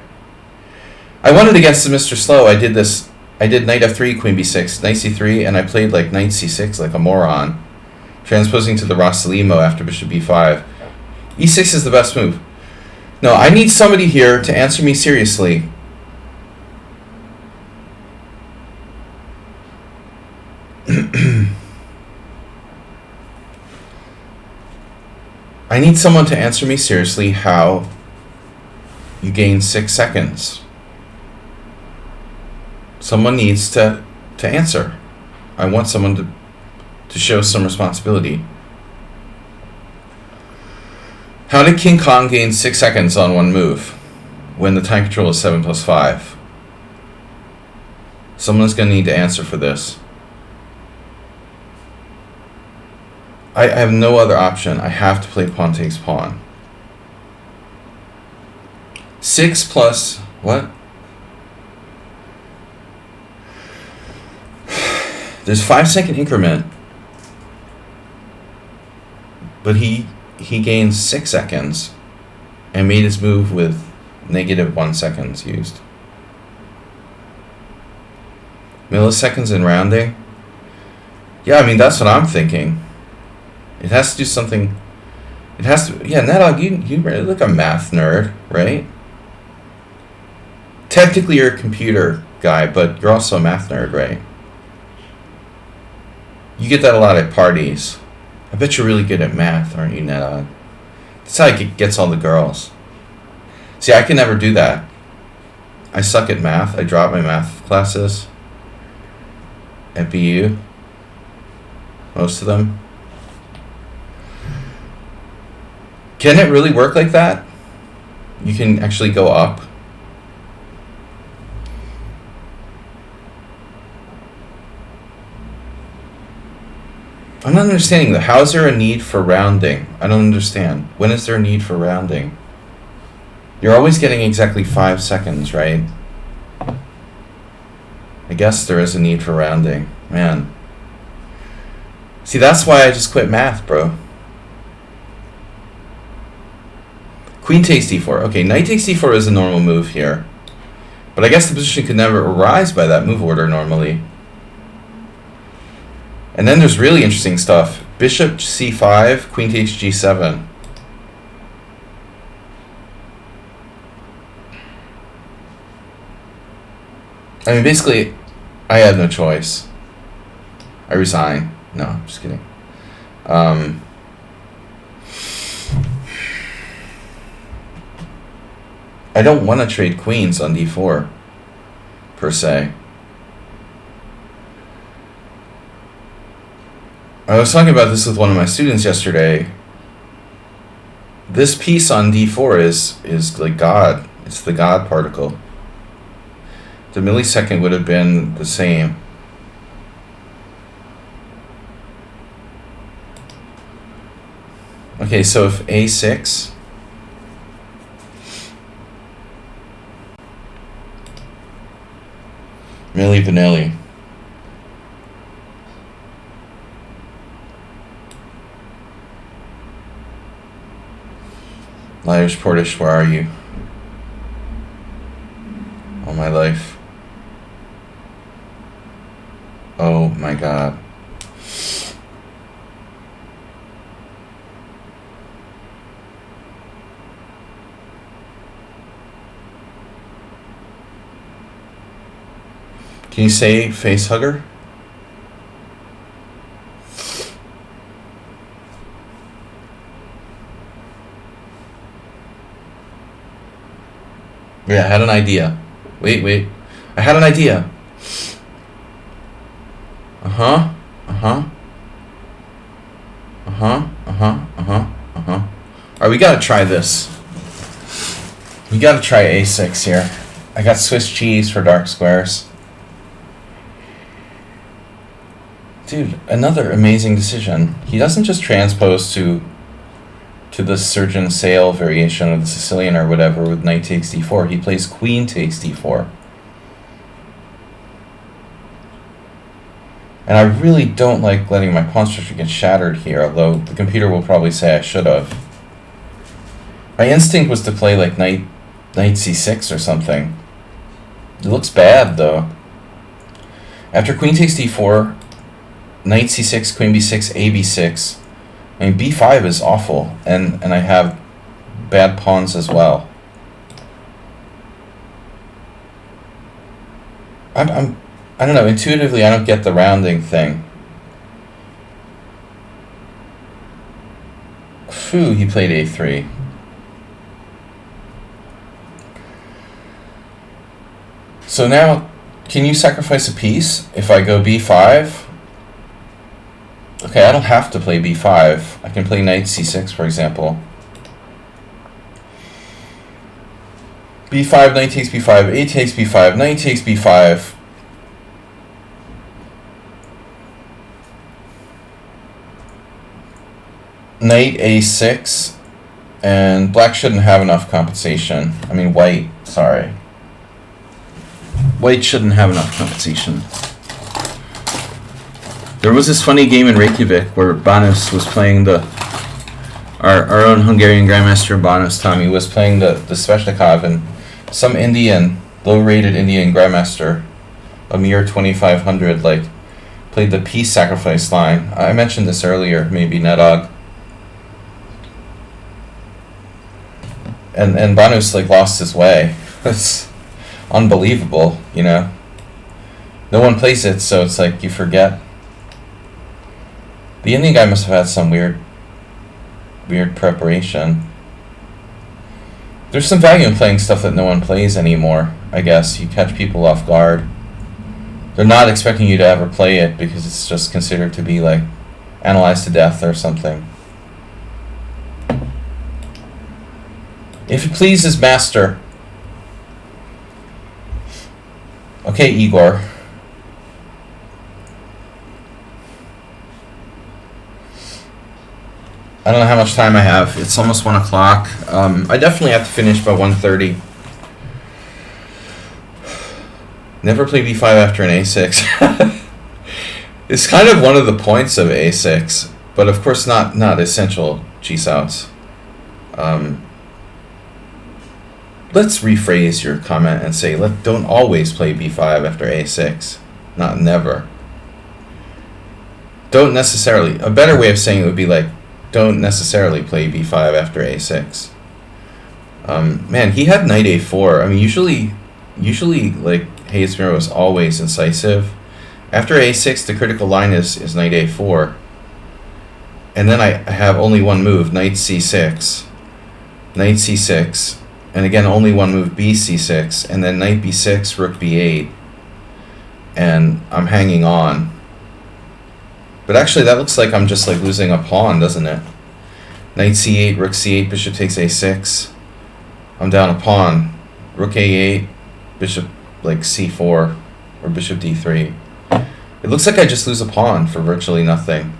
S1: I wanted against the Mr. Slow. I did this I did knight f3, queen b6, knight c3, and I played like knight c6 like a moron, transposing to the Rossalimo after bishop b5. e6 is the best move. No, I need somebody here to answer me seriously. I need someone to answer me seriously how you gain 6 seconds. Someone needs to answer. I want someone to show some responsibility. How did King Kong gain 6 seconds on one move when the time control is 7 plus 5? Someone's going to need to answer for this. I have no other option. I have to play pawn takes pawn. 6 plus what? There's 5-second increment, but he gains 6 seconds and made his move with -1 seconds used. Milliseconds in rounding? Yeah, I mean, that's what I'm thinking. It has to do something. It has to. Yeah, Nadog, you really look a math nerd, right? Technically, you're a computer guy, but you're also a math nerd, right? You get that a lot at parties. I bet you're really good at math, aren't you, Nadog? That's how he gets all the girls. See, I can never do that. I suck at math. I drop my math classes at BU. Most of them. Can it really work like that? You can actually go up. I'm not understanding that. How is there a need for rounding? I don't understand. When is there a need for rounding? You're always getting exactly 5 seconds, right? I guess there is a need for rounding. Man. See, that's why I just quit math, bro. Queen takes d4. Okay, knight takes d4 is a normal move here. But I guess the position could never arise by that move order normally. And then there's really interesting stuff. Bishop c5, queen takes g7. I mean, basically, I had no choice. I resign. No, I'm just kidding. I don't want to trade queens on d4, per se. I was talking about this with one of my students yesterday. This piece on d4 is like God. It's the God particle. The millisecond would have been the same. Okay, so if a6... Milli Vanilli. Irish Portish, where are you? All my life. Oh my God. Can you say face hugger? Yeah, I had an idea. Wait. I had an idea. Alright, we gotta try this. We gotta try a6 here. I got Swiss cheese for dark squares. Dude, another amazing decision. He doesn't just transpose to the surgeon sale variation of the Sicilian or whatever with knight takes d4. He plays queen takes d4. And I really don't like letting my pawn structure get shattered here, although the computer will probably say I should have. My instinct was to play like knight c6 or something. It looks bad, though. After queen takes d4, knight c6, queen b6, a b6. I mean, b5 is awful, and I have bad pawns as well. I don't know, intuitively I don't get the rounding thing. Phew, he played a3. So now, can you sacrifice a piece if I go b5? Okay, I don't have to play b5. I can play knight c6, for example. b5, knight takes b5, a takes b5, knight takes b5. Knight a6, and black shouldn't have enough compensation. I mean, white, sorry. White shouldn't have enough compensation. There was this funny game in Reykjavik where Banus was playing our own Hungarian Grandmaster Banus Tommy was playing the Sveshnikov, and some Indian, low-rated Indian Grandmaster, a mere 2,500, like, played the peace sacrifice line. I mentioned this earlier, maybe Nedog. And Banus, like, lost his way. It's unbelievable, you know. No one plays it, so it's like you forget. The Indian guy must have had some weird preparation. There's some value in playing stuff that no one plays anymore, I guess. You catch people off guard. They're not expecting you to ever play it because it's just considered to be, like, analyzed to death or something. If it pleases master. Okay, Igor. I don't know how much time I have. It's almost 1 o'clock. I definitely have to finish by 1:30. Never play b5 after an a6. It's kind of one of the points of a6, but of course not essential cheese-outs. Let's rephrase your comment and say, don't always play b5 after a6. Not never. Don't necessarily. A better way of saying it would be like, don't necessarily play b5 after a6. Man, he had knight a4. I mean, usually like, Hayes Miro is always incisive. After a6, the critical line is knight a4. And then I have only one move, knight c6. Knight c6. And again, only one move, bc6. And then knight b6, rook b8. And I'm hanging on. But actually, that looks like I'm just like losing a pawn, doesn't it? Knight c8, rook c8, bishop takes a6. I'm down a pawn. Rook a8, bishop like c4, or bishop d3. It looks like I just lose a pawn for virtually nothing.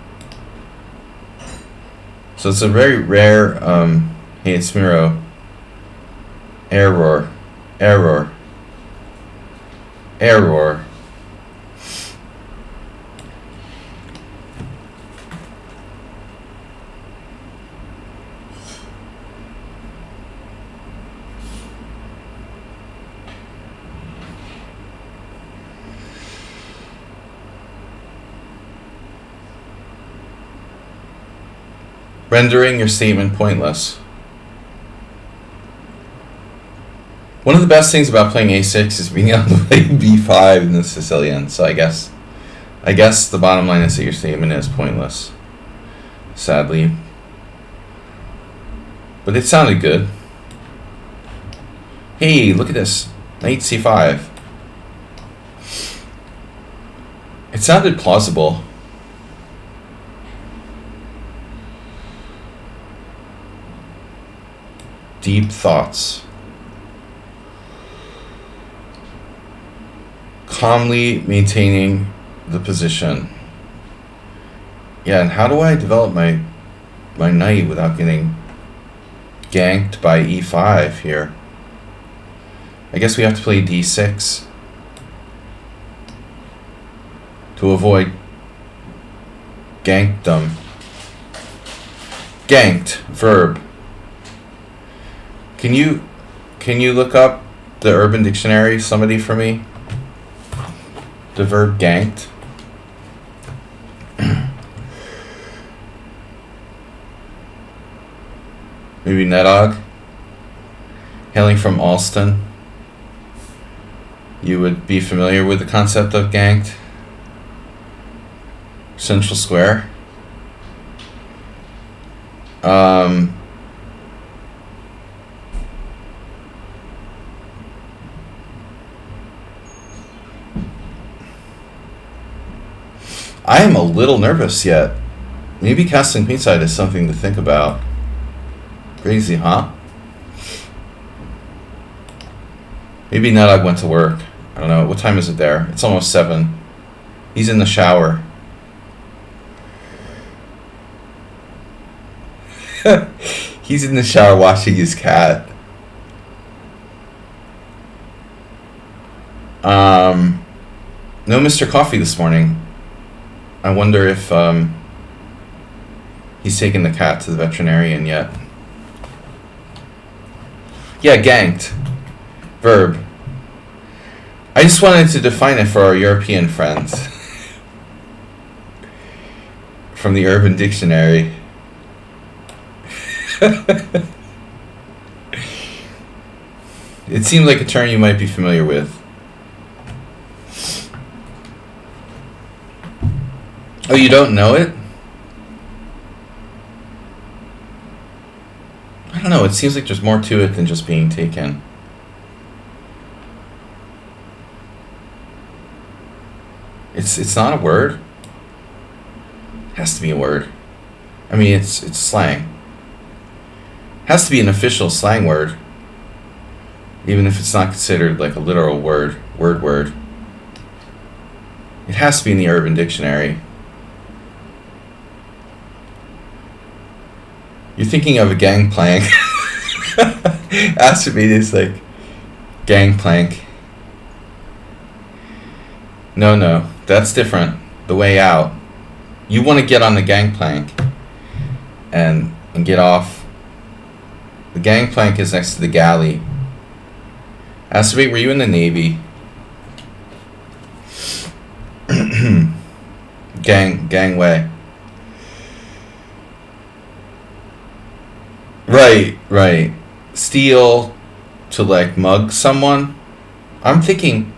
S1: So it's a very rare Hayes Miro error. Rendering your statement pointless. One of the best things about playing a6 is being able to play b5 in the Sicilian. So I guess the bottom line is that your statement is pointless. Sadly. But it sounded good. Hey, look at this. Knight c5. It sounded plausible. Deep thoughts. Calmly maintaining the position. Yeah, and how do I develop my knight without getting ganked by e5 here? I guess we have to play d6 to avoid gankdom. Ganked, verb. Can you look up the Urban Dictionary, somebody, for me? The verb ganked. Maybe Nedog. Hailing from Alston. You would be familiar with the concept of ganked. Central Square. I am a little nervous yet. Maybe casting queenside is something to think about. Crazy, huh? Maybe Nedog went to work. I don't know. What time is it there? It's almost 7. He's in the shower. He's in the shower washing his cat. No Mr. Coffee this morning. I wonder if he's taken the cat to the veterinarian yet. Yeah, ganked. Verb. I just wanted to define it for our European friends. From the Urban Dictionary. It seems like a term you might be familiar with. Oh, you don't know it? I don't know. It seems like there's more to it than just being taken. It's not a word. It has to be a word. I mean, it's slang. It has to be an official slang word, even if it's not considered like a literal word. It has to be in the Urban Dictionary. You're thinking of a gangplank. Has to be this like gangplank. No, that's different. The way out. You want to get on the gangplank and get off. The gangplank is next to the galley. Has to be. Were you in the Navy? Gangway. Right. Steal to like mug someone. I'm thinking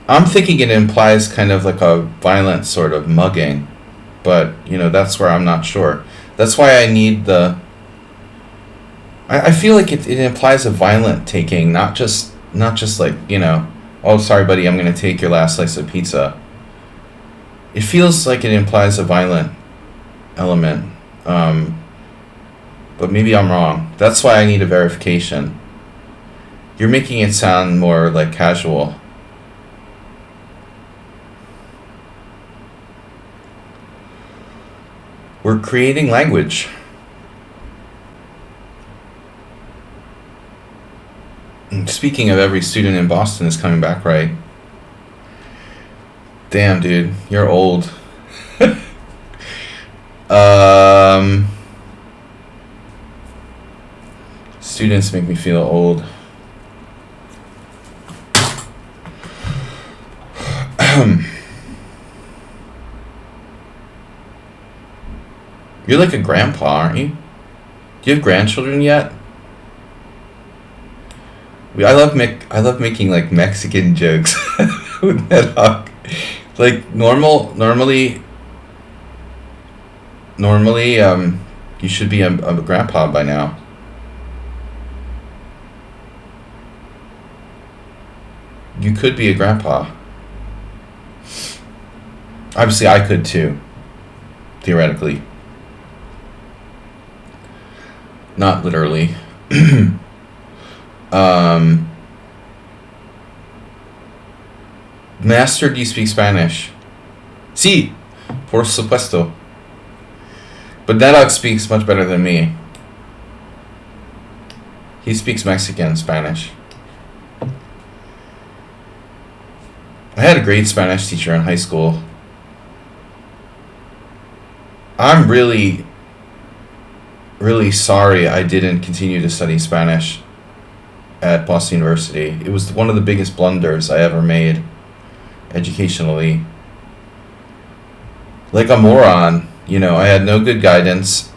S1: it implies kind of like a violent sort of mugging, but that's where I'm not sure. That's why I need the. I feel like it implies a violent taking, not just like oh sorry buddy, I'm gonna take your last slice of pizza. It feels like it implies a violent element. But maybe I'm wrong. That's why I need a verification. You're making it sound more like casual. We're creating language. And speaking of, every student in Boston is coming back, right? Damn, dude, you're old. Students make me feel old. You're like a grandpa, aren't you? Do you have grandchildren yet? I love making like Mexican jokes with Nedog. Like normally, you should be a grandpa by now. You could be a grandpa. Obviously, I could too. Theoretically. Not literally. Master, do you speak Spanish? Sí, por supuesto. But Nedog speaks much better than me. He speaks Mexican Spanish. I had a great Spanish teacher in high school. I'm really sorry I didn't continue to study Spanish at Boston University. It was one of the biggest blunders I ever made. educationally. Like a moron, you know, I had no good guidance.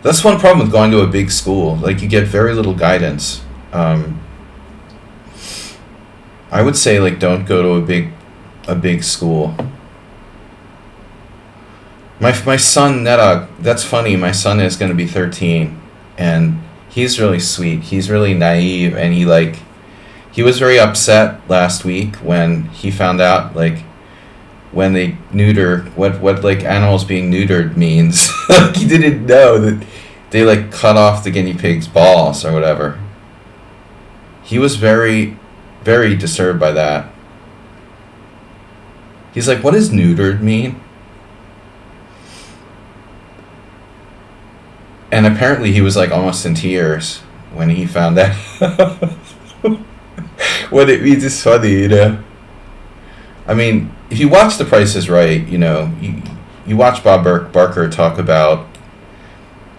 S1: That's one problem with going to a big school. Like, you get very little guidance. I would say, like, don't go to a big school. My son, Nedog, that's funny. My son is going to be 13, and he's really sweet. He's really naive, and he was very upset last week when he found out, like, when they neuter what like animals being neutered means. Like, he didn't know that they like cut off the guinea pig's balls or whatever. He was very, very disturbed by that. He's like, what does neutered mean? And apparently he was like almost in tears when he found out. What it means is funny, you know. I mean, if you watch The Price is Right, you know, you watch Bob Barker talk about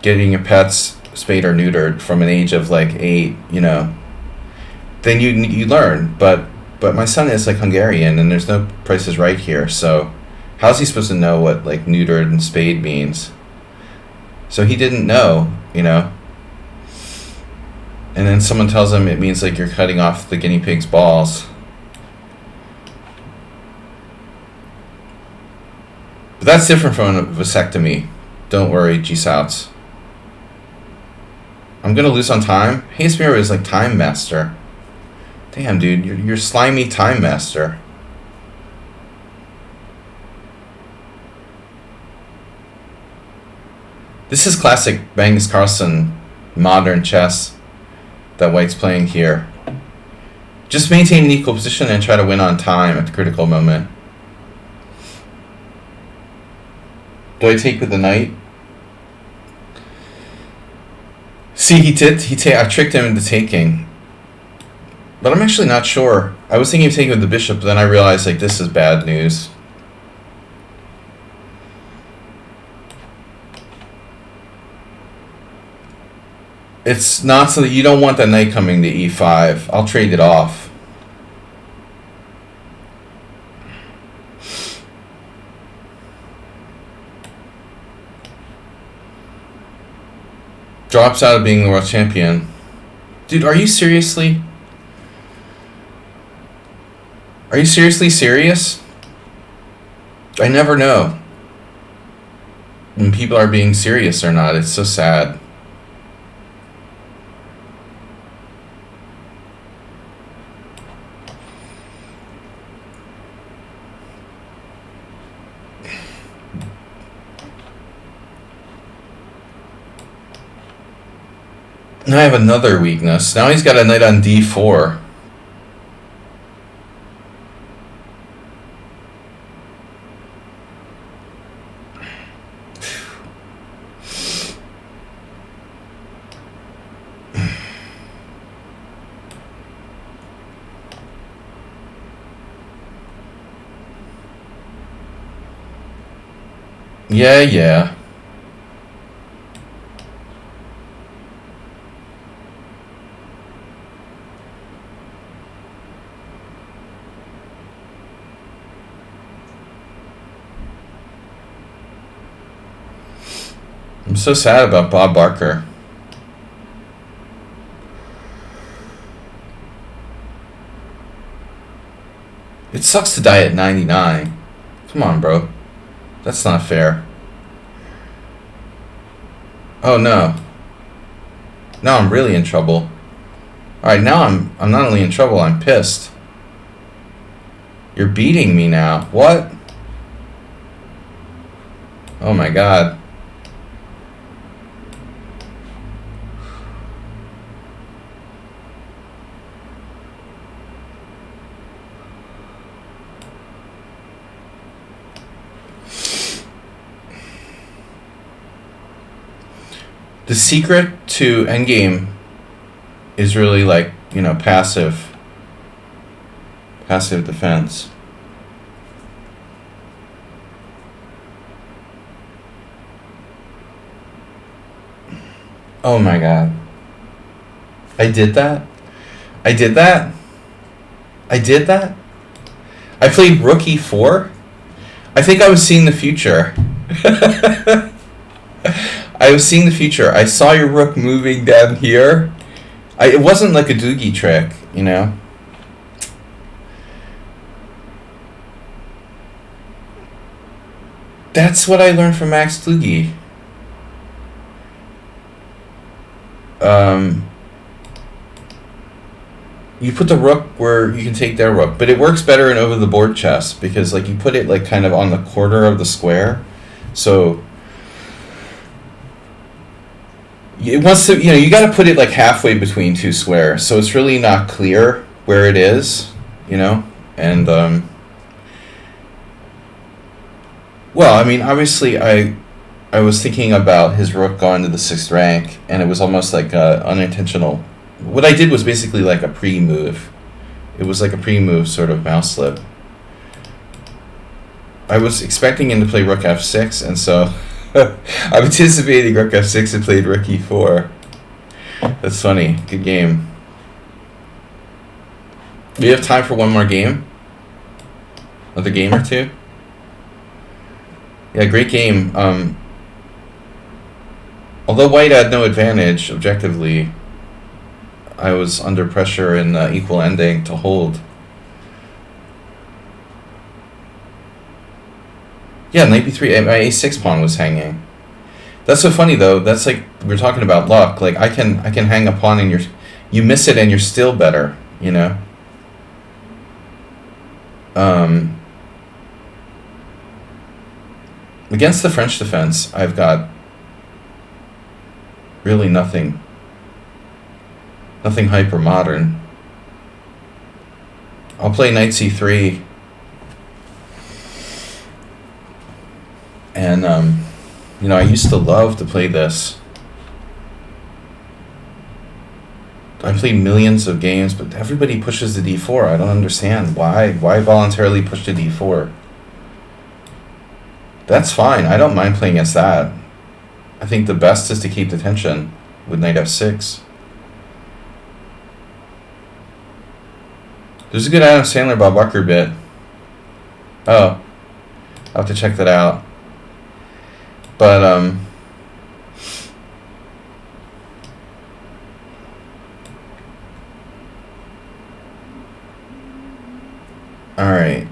S1: getting your pets spayed or neutered from an age of like 8, you know, then you learn. But my son is like Hungarian, and there's no Price is Right here, so how's he supposed to know what like neutered and spayed means? So he didn't know, you know. And then someone tells him it means like you're cutting off the guinea pig's balls. But that's different from a vasectomy. Don't worry, G-Souts. I'm gonna lose on time? Hayes Mirror is like Time Master. Damn, dude, you're slimy Time Master. This is classic Magnus Carlsen modern chess that White's playing here. Just maintain an equal position and try to win on time at the critical moment. Do I take with the knight? See, he did. I tricked him into taking. But I'm actually not sure. I was thinking of taking with the bishop, but then I realized, like, this is bad news. It's not so that you don't want the knight coming to e5. I'll trade it off. Drops out of being the world champion. Dude, are you seriously? Are you seriously serious? I never know when people are being serious or not. It's so sad. Now I have another weakness. Now he's got a knight on d4. Yeah. I'm so sad about Bob Barker. It sucks to die at 99. Come on, bro. That's not fair. Oh no. Now I'm really in trouble. Alright, now I'm not only in trouble, I'm pissed. You're beating me now. What? Oh my god. The secret to endgame is really like, you know, passive defense. Oh my god. I did that. I did that. I did that. I played rook e4. I think I was seeing the future. I was seeing the future. I saw your rook moving down here. It wasn't like a doogie trick, you know. That's what I learned from Max Doogie. You put the rook where you can take their rook, but it works better in over the board chess because like you put it like kind of on the corner of the square, so it wants to, you got to put it like halfway between two squares, so it's really not clear where it is, and well, I mean, obviously I was thinking about his rook going to the 6th rank, and it was almost like unintentional. What I did was basically like a pre-move. It was like a pre-move sort of mouse slip. I was expecting him to play rook f6, and so I'm anticipating rook f6 and played rook e4. That's funny. Good game. Do you have time for one more game? Another game or two? Yeah, great game. Although white had no advantage objectively, I was under pressure in the equal ending to hold. Yeah, knight b3. My a6 pawn was hanging. That's so funny though. That's like we're talking about luck. Like I can hang a pawn and you miss it and you're still better. Against the French defense, I've got really nothing hyper modern. I'll play knight c3, and I used to love to play this. I played millions of games, but everybody pushes the d4. I don't understand why voluntarily push to d4. That's fine. I don't mind playing against that. I think the best is to keep the tension with knight f6. There's a good Adam Sandler Bob Barker bit. Oh, I'll have to check that out. But all right.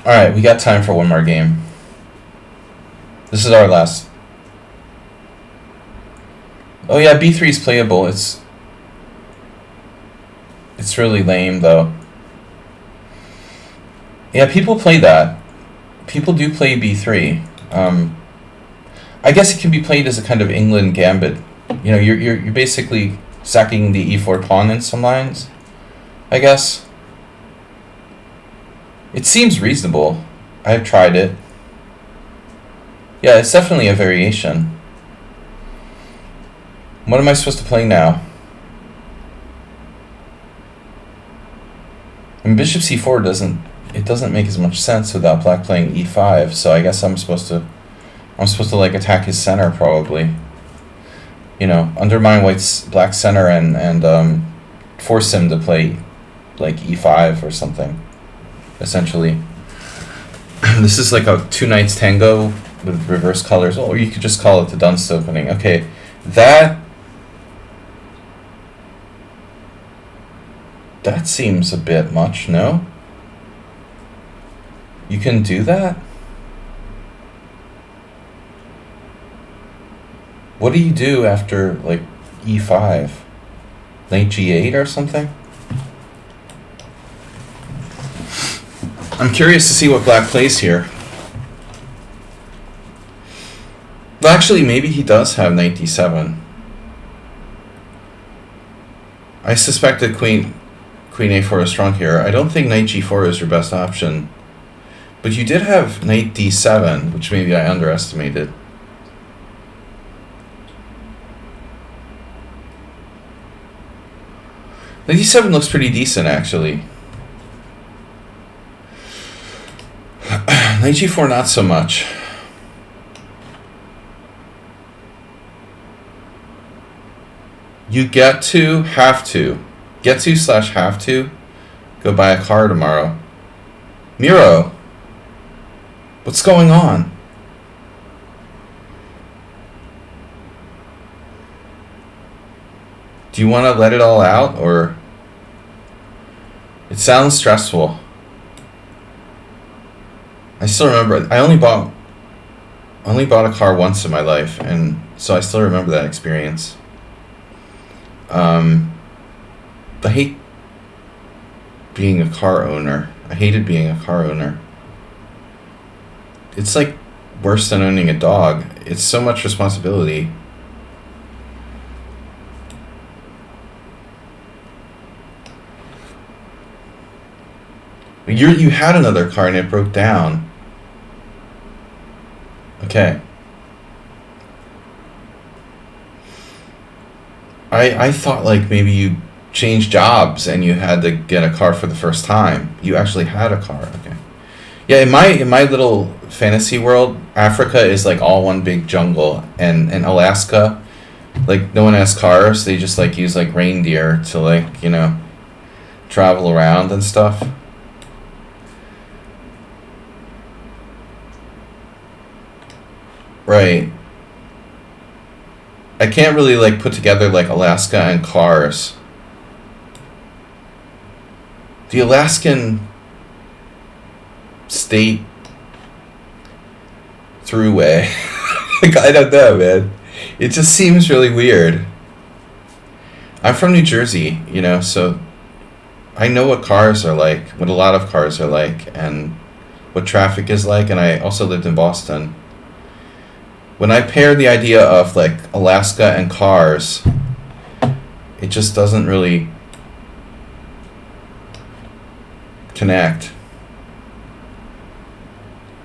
S1: All right, we got time for one more game. This is our last. Oh yeah, b3 is playable. It's really lame though. Yeah, people play that. People do play b3. I guess it can be played as a kind of England gambit. You're basically sacking the e4 pawn in some lines, I guess. It seems reasonable. I've tried it. Yeah, it's definitely a variation. What am I supposed to play now? And bishop c4 doesn't make as much sense without black playing e5, so I guess I'm supposed to like attack his center probably. Undermine black's center and force him to play like e5 or something. Essentially. This is like a two knights tango with reverse colors, or you could just call it the dunce opening. Okay, that seems a bit much, no? You can do that? What do you do after like e5? Knight g8 or something? I'm curious to see what black plays here. Well, actually, maybe he does have knight d7. I suspect that queen a4 is strong here. I don't think knight g4 is your best option. But you did have knight d7, which maybe I underestimated. Knight d7 looks pretty decent, actually. Knight g4, not so much. You get to, have to. Get to / have to. Go buy a car tomorrow. Miro, what's going on? Do you want to let it all out, or? It sounds stressful. I still remember. I only bought a car once in my life, and so I still remember that experience. I hate being a car owner. I hated being a car owner. It's like worse than owning a dog. It's so much responsibility. You had another car and it broke down. Okay. I thought like maybe you changed jobs and you had to get a car for the first time. You actually had a car. Okay. Yeah, in my little fantasy world, Africa is like all one big jungle, and Alaska, like no one has cars. They just like use like reindeer to like, you know, travel around and stuff. Right. I can't really like put together like Alaska and cars. The Alaskan state throughway. Like, I don't know, man. It just seems really weird. I'm from New Jersey, you know, so I know what cars are like, what a lot of cars are like, and what traffic is like, and I also lived in Boston. When I pair the idea of like Alaska and cars, it just doesn't really connect.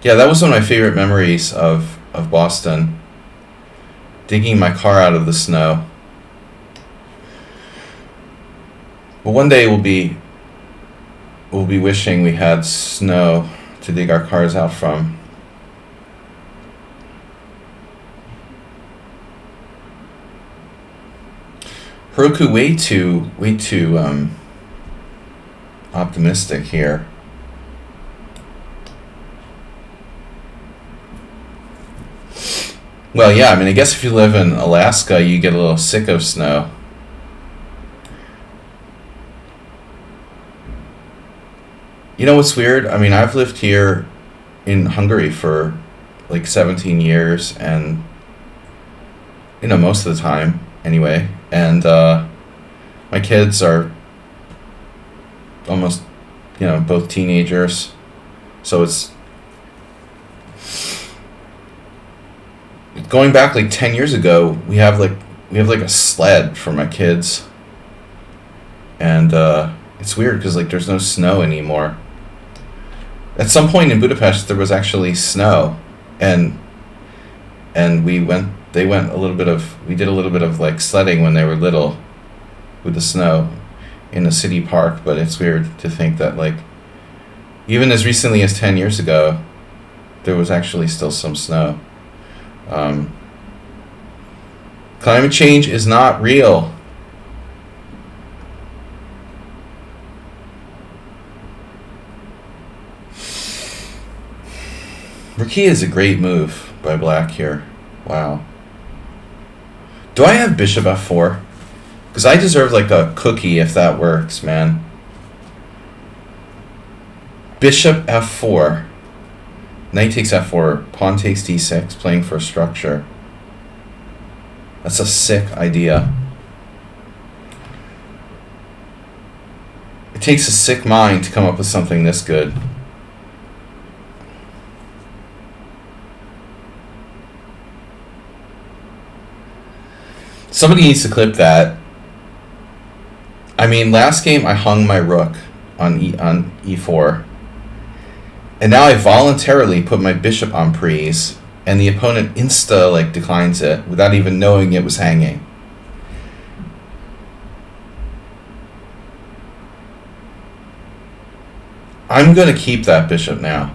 S1: Yeah, that was one of my favorite memories of Boston. Digging my car out of the snow. But one day we'll be wishing we had snow to dig our cars out from. Heroku, way too optimistic here. Well, yeah, I mean, I guess if you live in Alaska, you get a little sick of snow. You know what's weird? I mean, I've lived here in Hungary for like 17 years, and, you know, most of the time, anyway. And my kids are almost, you know, both teenagers. So it's going back like 10 years ago, we have like a sled for my kids. And it's weird because like there's no snow anymore. At some point in Budapest there was actually snow, and we did a little bit of like sledding when they were little with the snow in a city park. But it's weird to think that like even as recently as 10 years ago there was actually still some snow. Climate change is not real. Rakia is a great move by black here. Wow. Do I have bishop f4? Because I deserve like a cookie if that works, man. Bishop f4. Knight takes f4. Pawn takes d6, playing for structure. That's a sick idea. It takes a sick mind to come up with something this good. Somebody needs to clip that. I mean, last game I hung my rook on e4. And now I voluntarily put my bishop on prise, and the opponent like declines it without even knowing it was hanging. I'm going to keep that bishop now.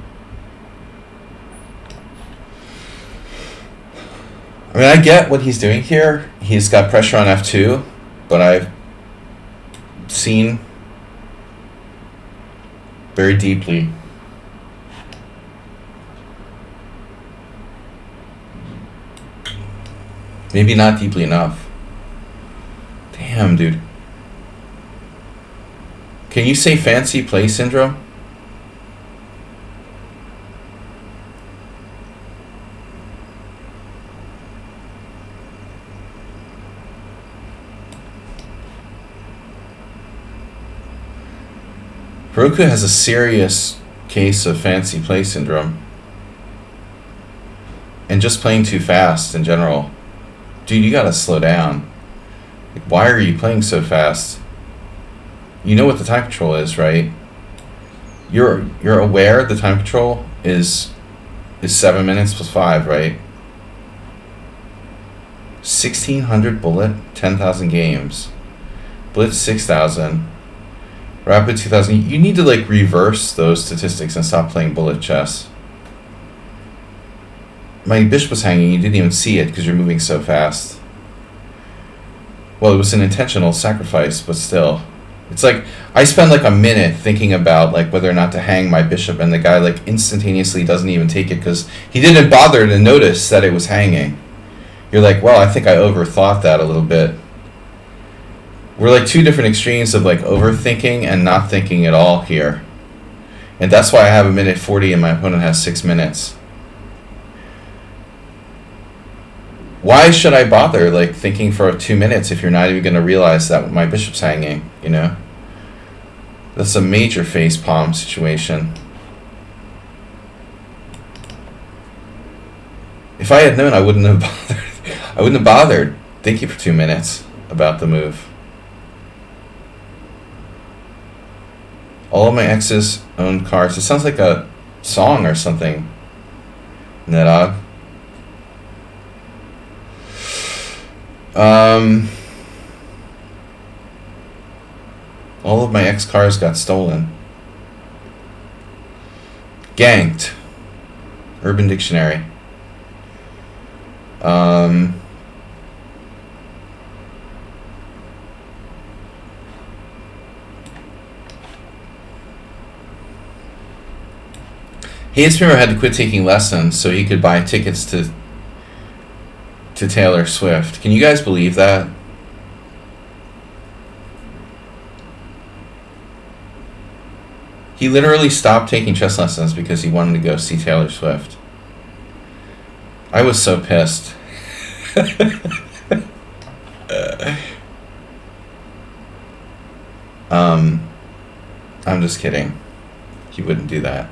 S1: I mean, I get what he's doing here. He's got pressure on f2, but I've seen very deeply maybe not deeply enough. Damn, dude. Can you say fancy play syndrome? Heroku has a serious case of fancy play syndrome. And just playing too fast in general. Dude, you gotta slow down. Like, why are you playing so fast? You know what the time control is, right? You're aware the time control is 7 minutes plus 5, right? 1,600 bullet, 10,000 games. Blitz 6,000. Rapid 2,000. You need to like reverse those statistics and stop playing bullet chess. My bishop was hanging. You didn't even see it because you're moving so fast. Well, it was an intentional sacrifice, but still. It's like I spend like a minute thinking about like whether or not to hang my bishop, and the guy like instantaneously doesn't even take it because he didn't bother to notice that it was hanging. You're like, well, I think I overthought that a little bit. We're like two different extremes of like overthinking and not thinking at all here. And that's why I have a minute 40 and my opponent has 6 minutes. Why should I bother like thinking for 2 minutes if you're not even going to realize that my bishop's hanging, you know? That's a major face palm situation. If I had known, I wouldn't have bothered. I wouldn't have bothered thinking for 2 minutes about the move. All of my exes own cars. It sounds like a song or something. Nedog. All of my ex cars got stolen. Ganked. Urban Dictionary. Hayes Primo had to quit taking lessons so he could buy tickets to Taylor Swift. Can you guys believe that? He literally stopped taking chess lessons because he wanted to go see Taylor Swift. I was so pissed. I'm just kidding. He wouldn't do that.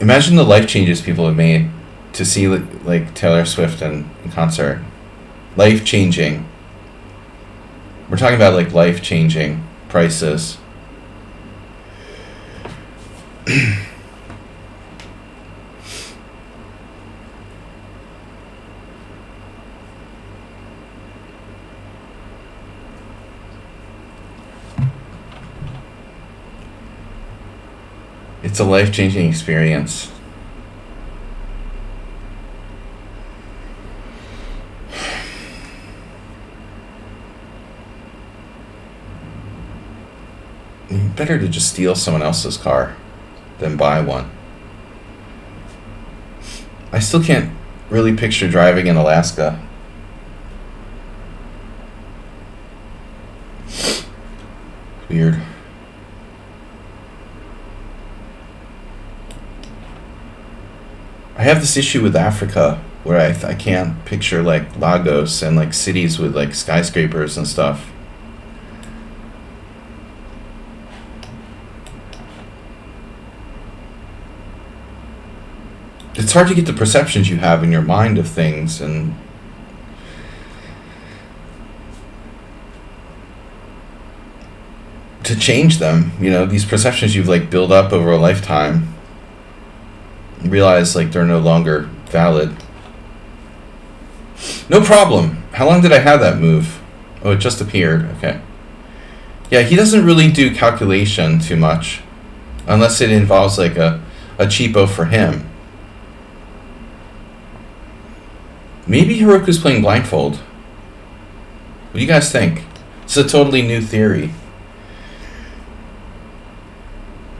S1: Imagine the life changes people have made to see like Taylor Swift in concert. Life changing. We're talking about like life changing prices. It's a life-changing experience. Better to just steal someone else's car than buy one. I still can't really picture driving in Alaska. Weird. I have this issue with Africa where I can't picture like Lagos and like cities with like skyscrapers and stuff. It's hard to get the perceptions you have in your mind of things and to change them, you know, these perceptions you've like built up over a lifetime. Realize like they're no longer valid. No problem. How long did I have that move? Oh, it just appeared. Okay. Yeah, he doesn't really do calculation too much unless it involves like a cheapo for him. Maybe Hiroku's playing blindfold. What do you guys think? It's a totally new theory.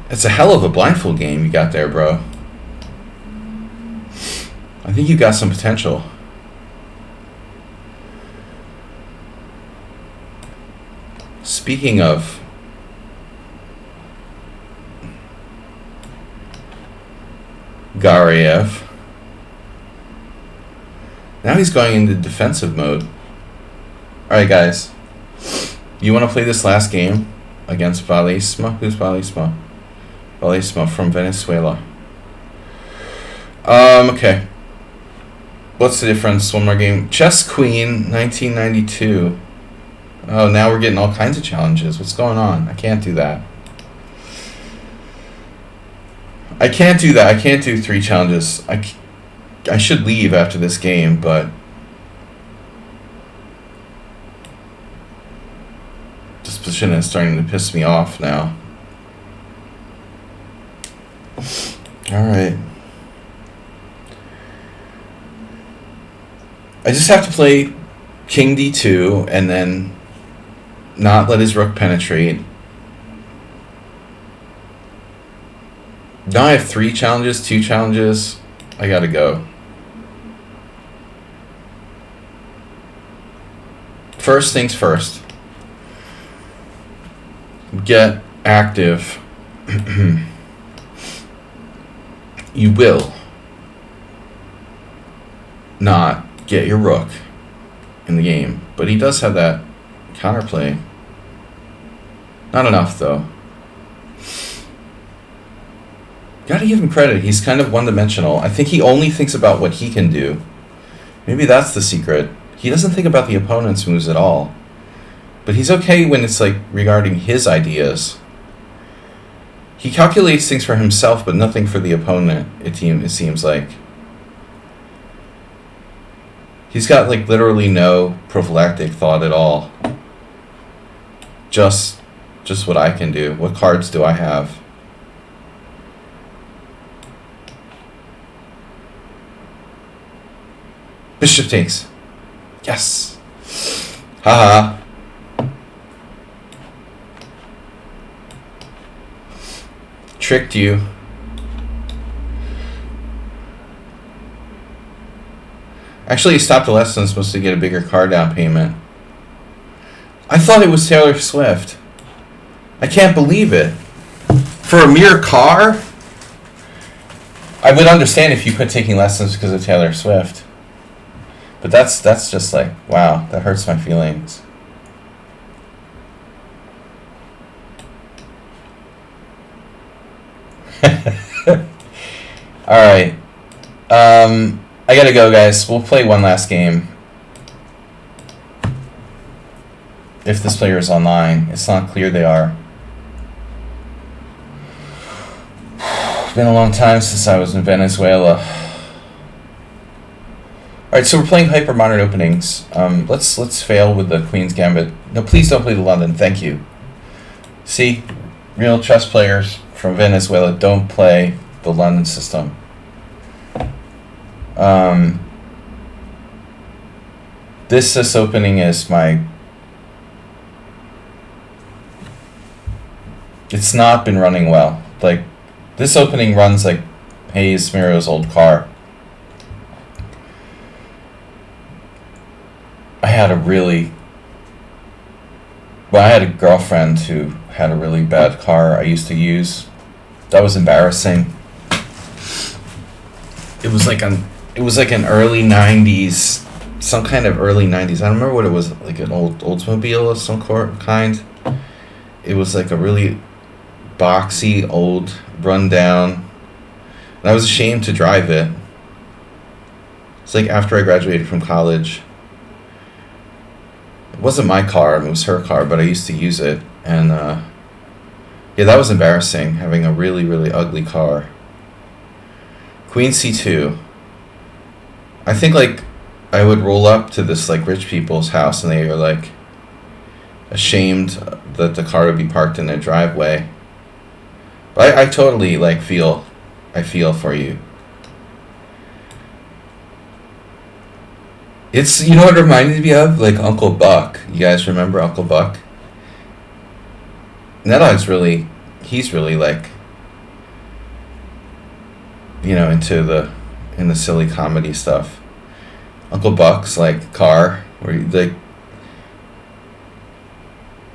S1: It's a hell of a blindfold game you got there, bro. I think you got some potential. Speaking of, Gariev. Now he's going into defensive mode. Alright, guys. You want to play this last game against Valisma? Who's Valisma? Valisma from Venezuela. Okay. What's the difference? One more game. Chess Queen, 1992. Oh, now we're getting all kinds of challenges. What's going on? I can't do that. I can't do that. I can't do 3 challenges. I should leave after this game, but this position is starting to piss me off now. Alright. I just have to play King D2 and then not let his rook penetrate. Now I have 3 challenges, 2 challenges. I gotta go. First things first. Get active. You will not get your rook in the game. But he does have that counterplay. Not enough, though. Gotta give him credit. He's kind of one-dimensional. I think he only thinks about what he can do. Maybe that's the secret. He doesn't think about the opponent's moves at all. But he's okay when it's like regarding his ideas. He calculates things for himself, but nothing for the opponent, it seems like. He's got like literally no prophylactic thought at all. Just what I can do. What cards do I have? Bishop takes. Yes. Haha. Tricked you. Actually, he stopped the lesson supposed to get a bigger car down payment. I thought it was Taylor Swift. I can't believe it. For a mere car? I would understand if you quit taking lessons because of Taylor Swift. But that's just like, wow, that hurts my feelings. Alright. I gotta go, guys. We'll play one last game. If this player is online. It's not clear they are. It's been a long time since I was in Venezuela. Alright, so we're playing hyper-modern openings. Let's fail with the Queen's Gambit. No, please don't play the London. Thank you. See? Real chess players from Venezuela don't play the London system. This opening is my... It's not been running well. Like, this opening runs like Hayes Miro's old car. I had a girlfriend who had a really bad car I used to use. That was embarrassing. It was like an early 90s, some kind of early 90s. I don't remember what it was, like an old Oldsmobile of some kind. It was like a really boxy, old, rundown. And I was ashamed to drive it. It's like after I graduated from college. It wasn't my car, it was her car, but I used to use it. And yeah, that was embarrassing, having a really, really ugly car. Queen C2. I think like I would roll up to this like rich people's house and they are like ashamed that the car would be parked in their driveway. But I totally like I feel for you. It's, you know what it reminded me of? Like Uncle Buck. You guys remember Uncle Buck? Nedog's really, he's really like, in the silly comedy stuff. Uncle Buck's like car, where like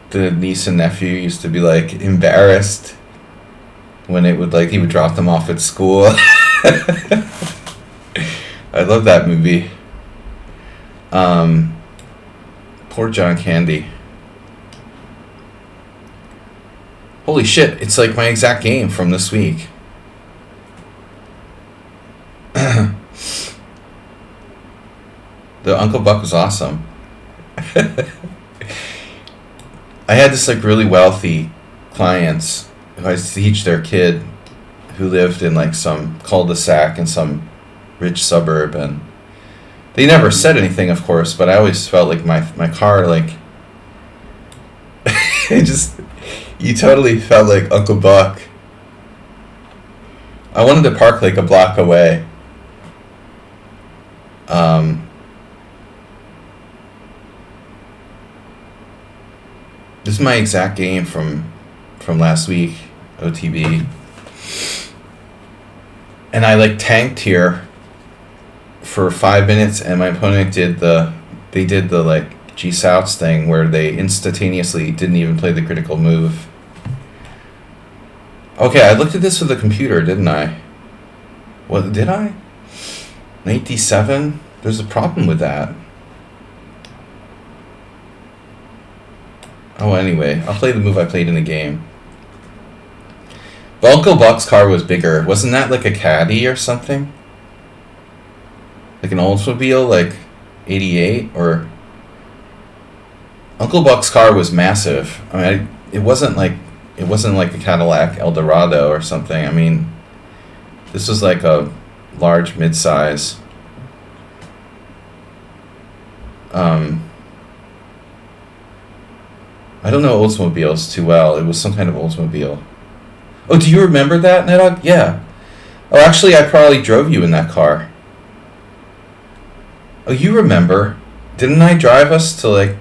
S1: the niece and nephew used to be like embarrassed when it would like he would drop them off at school. I love that movie. Poor John Candy. Holy shit, it's like my exact game from this week. The Uncle Buck was awesome. I had this like really wealthy clients who I used to teach their kid who lived in like some cul-de-sac in some rich suburb, and they never said anything, of course, but I always felt like my car, like, you totally felt like Uncle Buck. I wanted to park like a block away. This is my exact game from last week, OTB. And I like tanked here for 5 minutes, and my opponent did the like G-Souths thing where they instantaneously didn't even play the critical move. Okay, I looked at this with the computer, didn't I? What, did I? Knight D7? There's a problem with that. Oh, anyway, I'll play the move I played in the game. But Uncle Buck's car was bigger. Wasn't that like a Caddy or something? Like an Oldsmobile, like 88? Or... Uncle Buck's car was massive. I mean, it wasn't like a Cadillac Eldorado or something. I mean, this was like a large mid-size. I don't know Oldsmobiles too well. It was some kind of Oldsmobile. Oh, do you remember that, Nedog? Yeah. Oh, actually, I probably drove you in that car. Oh, you remember? Didn't I drive us to a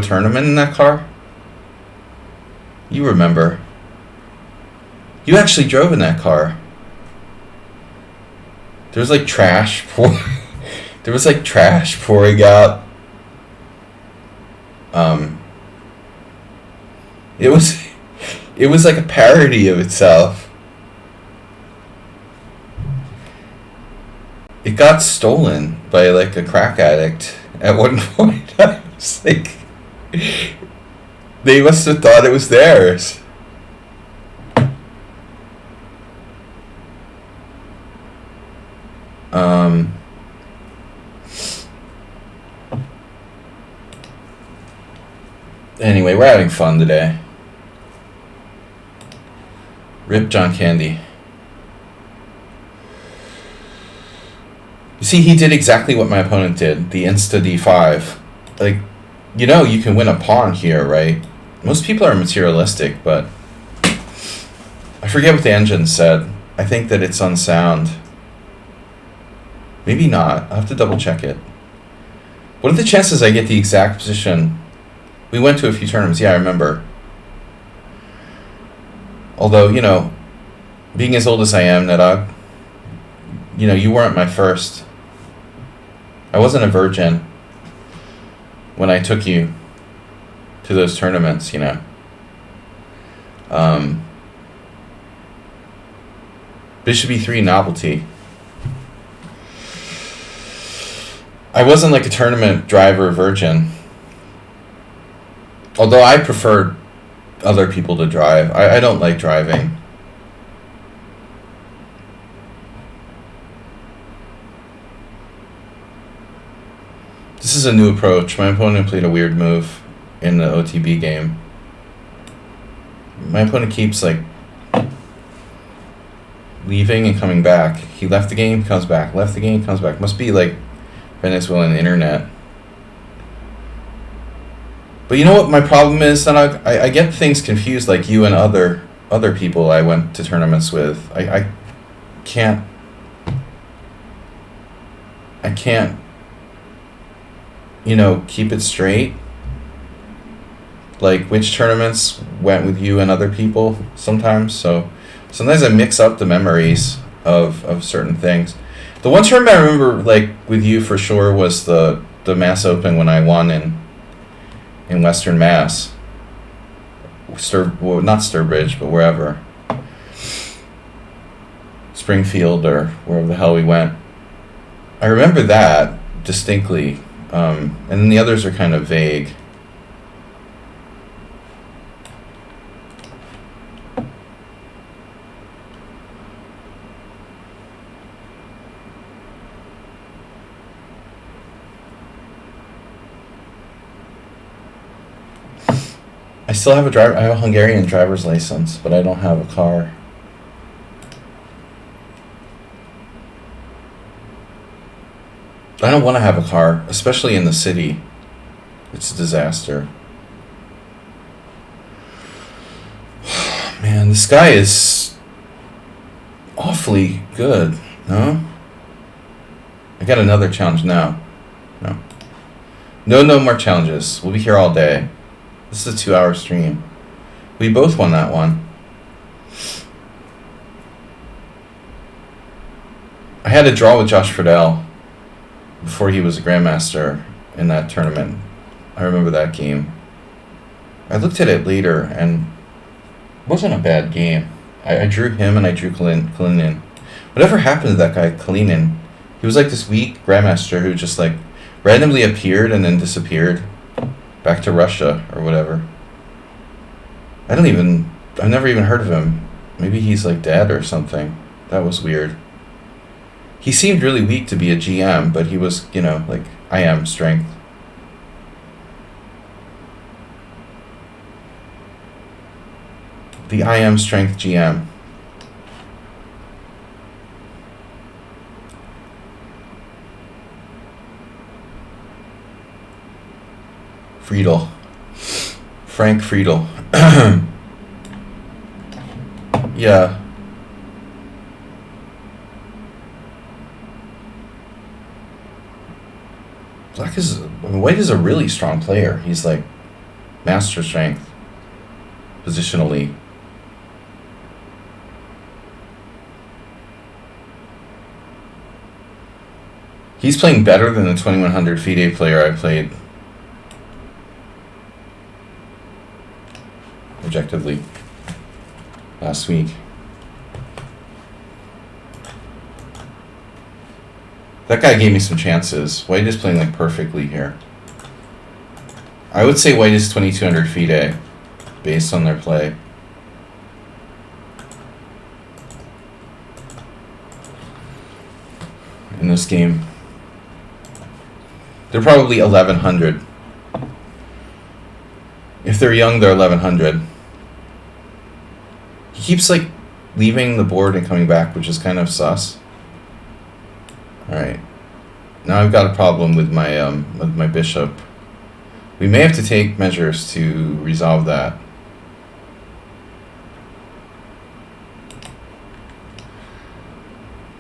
S1: tournament in that car? You remember. You actually drove in that car. There was like trash pouring out. It was like a parody of itself. It got stolen by like a crack addict at one point. I was like, they must have thought it was theirs. Anyway, we're having fun today. Rip John Candy. You see, he did exactly what my opponent did. The insta d5. Like, you know, you can win a pawn here, right? Most people are materialistic, but I forget what the engine said. I think that it's unsound. Maybe not. I'll have to double check it. What are the chances I get the exact position? We went to a few tournaments. Yeah, I remember. Although, you know, being as old as I am, Nedog, you know, you weren't my first. I wasn't a virgin when I took you to those tournaments, you know. Bishop e3 novelty. I wasn't like a tournament driver virgin. Although I prefer other people to drive. I don't like driving. This is a new approach. My opponent played a weird move in the OTB game. My opponent keeps like leaving and coming back. He left the game, comes back. Left the game, comes back. Must be like Venezuelan internet. But you know what my problem is? That I get things confused, like you and other people I went to tournaments with. I can't you know, keep it straight. Like which tournaments went with you and other people sometimes. So sometimes I mix up the memories of certain things. The one tournament I remember like with you for sure was the Mass Open when I won in Western Mass. Well, not Sturbridge, but wherever. Springfield or wherever the hell we went. I remember that distinctly. And then the others are kind of vague. I still have I have a Hungarian driver's license, but I don't have a car. I don't want to have a car, especially in the city. It's a disaster. Man, this guy is awfully good, no? I got another challenge now. No more challenges. We'll be here all day. This is a 2-hour stream. We both won that one. I had a draw with Josh Friedel before he was a grandmaster in that tournament. I remember that game. I looked at it later and it wasn't a bad game. I drew him and I drew Kalinin. Whatever happened to that guy, Kalinin? He was like this weak grandmaster who just like randomly appeared and then disappeared. Back to Russia or whatever. I've never even heard of him. Maybe he's like dead or something. That was weird. He seemed really weak to be a GM, but he was, you know, like IM strength. The IM strength GM. Friedel. Frank Friedel. Yeah. White is a really strong player. He's like master strength positionally. He's playing better than the 2100 FIDE player I played objectively last week. That guy gave me some chances. White is playing like perfectly here. I would say White is 2200 FIDE based on their play. In this game. They're probably 1100. If they're young, they're 1100. He keeps like leaving the board and coming back, which is kind of sus. Alright. Now I've got a problem with my bishop. We may have to take measures to resolve that.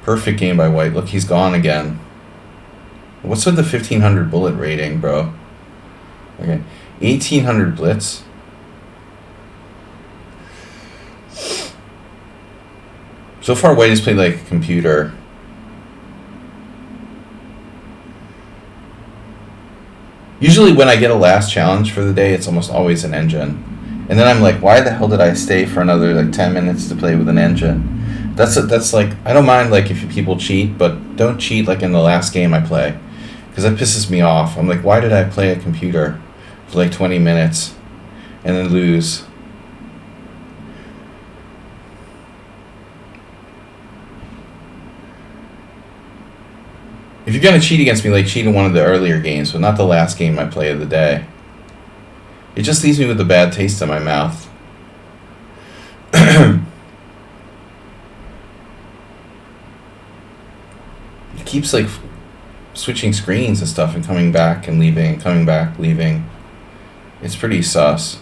S1: Perfect game by White. Look, he's gone again. What's with the 1500 bullet rating, bro? Okay. 1800 blitz. So far, White has played like a computer. Usually when I get a last challenge for the day, it's almost always an engine. And then I'm like, why the hell did I stay for another like 10 minutes to play with an engine? That's like, I don't mind like if people cheat, but don't cheat like in the last game I play. Because that pisses me off. I'm like, why did I play a computer for like 20 minutes and then lose? If you're going to cheat against me, like cheat in one of the earlier games, but not the last game I play of the day. It just leaves me with a bad taste in my mouth. It keeps like switching screens and stuff and coming back and leaving, coming back, leaving. It's pretty sus.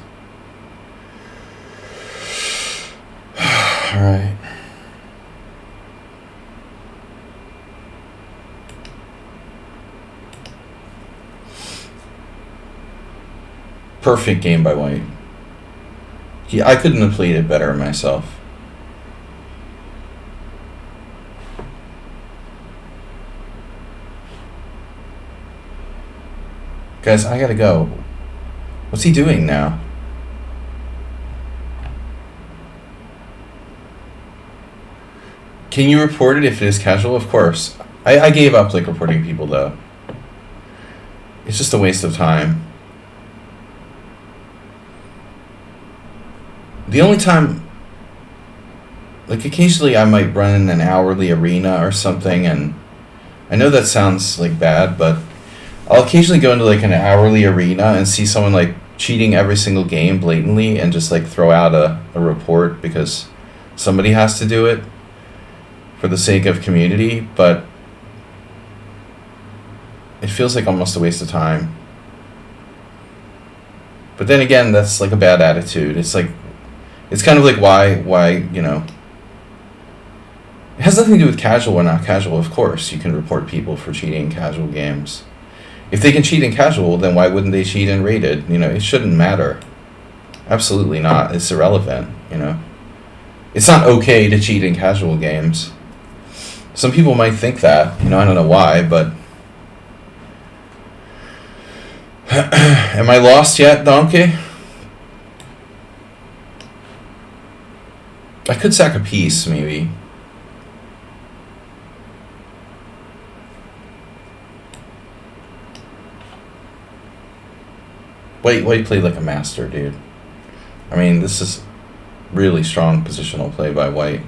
S1: Alright. Perfect game by White. I couldn't have played it better myself. Guys, I gotta go. What's he doing now? Can you report it if it is casual? Of course. I gave up like reporting people though. It's just a waste of time. The only time, like occasionally I might run in an hourly arena or something, and I know that sounds like bad, but I'll occasionally go into like an hourly arena and see someone like cheating every single game blatantly and just like throw out a report because somebody has to do it for the sake of community, but it feels like almost a waste of time. But then again, that's like a bad attitude. It's like, it's kind of like why, you know, it has nothing to do with casual or not casual. Of course, you can report people for cheating in casual games. If they can cheat in casual, then why wouldn't they cheat in rated? You know, it shouldn't matter. Absolutely not. It's irrelevant, you know. It's not okay to cheat in casual games. Some people might think that, you know, I don't know why, but... Am I lost yet, Donkey? I could sack a piece, maybe. White played like a master, dude. I mean, this is really strong positional play by White.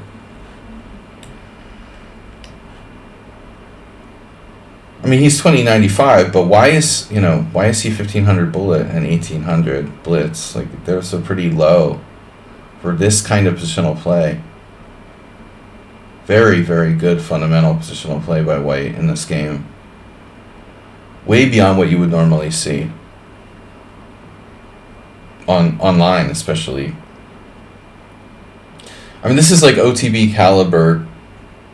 S1: I mean, he's 2095, but why is he 1500 bullet and 1800 blitz? Like, they're so pretty low for this kind of positional play. Very, very good fundamental positional play by White in this game. Way beyond what you would normally see. Online, especially. I mean, this is like OTB caliber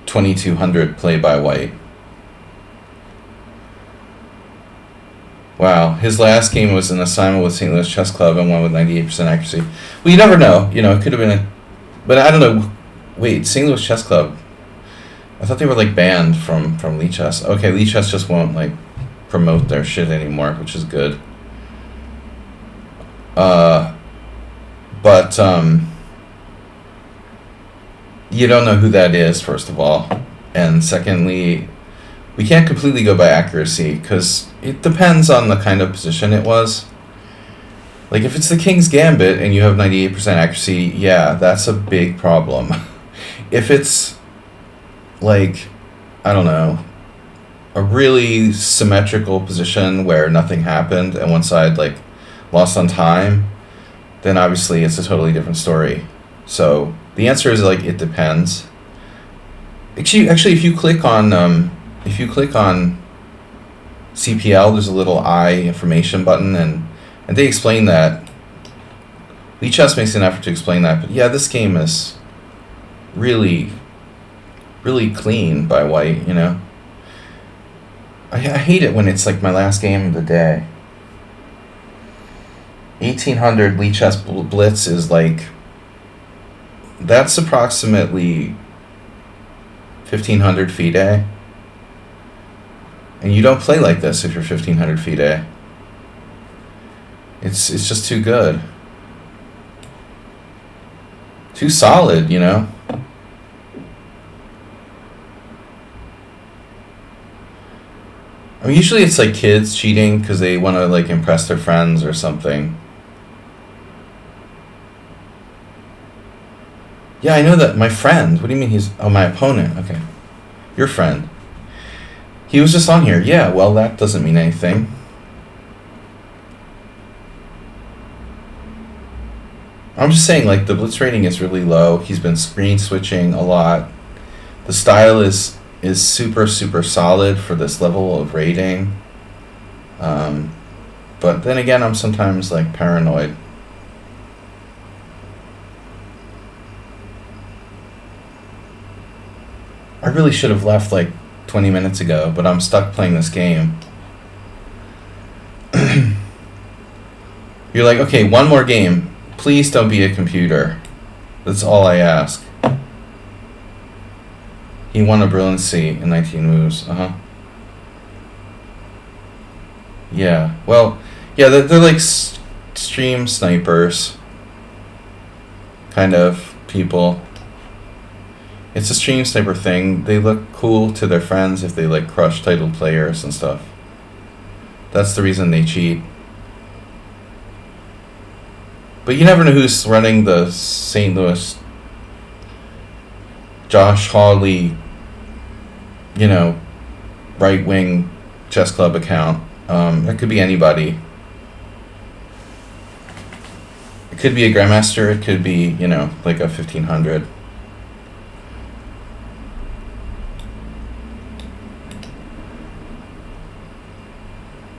S1: 2200 play by White. Wow, his last game was an assignment with St. Louis Chess Club and won with 98% accuracy. Well, you never know. You know, it could have been but I don't know. Wait, St. Louis Chess Club. I thought they were like banned from lichess. Okay, lichess just won't like promote their shit anymore, which is good. But you don't know who that is, first of all, and secondly, we can't completely go by accuracy because it depends on the kind of position it was. Like if it's the King's Gambit and you have 98% accuracy, yeah, that's a big problem. If it's like, I don't know, a really symmetrical position where nothing happened and one side like lost on time, then obviously it's a totally different story. So the answer is like it depends. Actually, if you click on CPL, there's a little I information button, and they explain that. lichess makes an effort to explain that, but yeah, this game is really, really clean by White. You know, I hate it when it's like my last game of the day. 1800 lichess blitz is like, that's approximately 1500 FIDE. And you don't play like this if you're 1500 FIDE. It's just too good. Too solid, you know? I mean, usually it's like kids cheating because they want to like impress their friends or something. Yeah, I know that. My friend. What do you mean he's... Oh, my opponent. Okay. Your friend. He was just on here. Yeah, well, that doesn't mean anything. I'm just saying, like, the blitz rating is really low. He's been screen switching a lot. The style is super, super solid for this level of rating. But then again, I'm sometimes, like, paranoid. I really should have left like 20 minutes ago, but I'm stuck playing this game. You're like, okay, one more game. Please don't be a computer. That's all I ask. He won a brilliancy in 19 moves. Yeah. Well, yeah, they're like stream snipers. Kind of people. It's a stream sniper thing. They look cool to their friends if they like crush titled players and stuff. That's the reason they cheat. But you never know who's running the St. Louis Josh Hawley, right-wing chess club account. It could be anybody. It could be a grandmaster. It could be, like a 1500.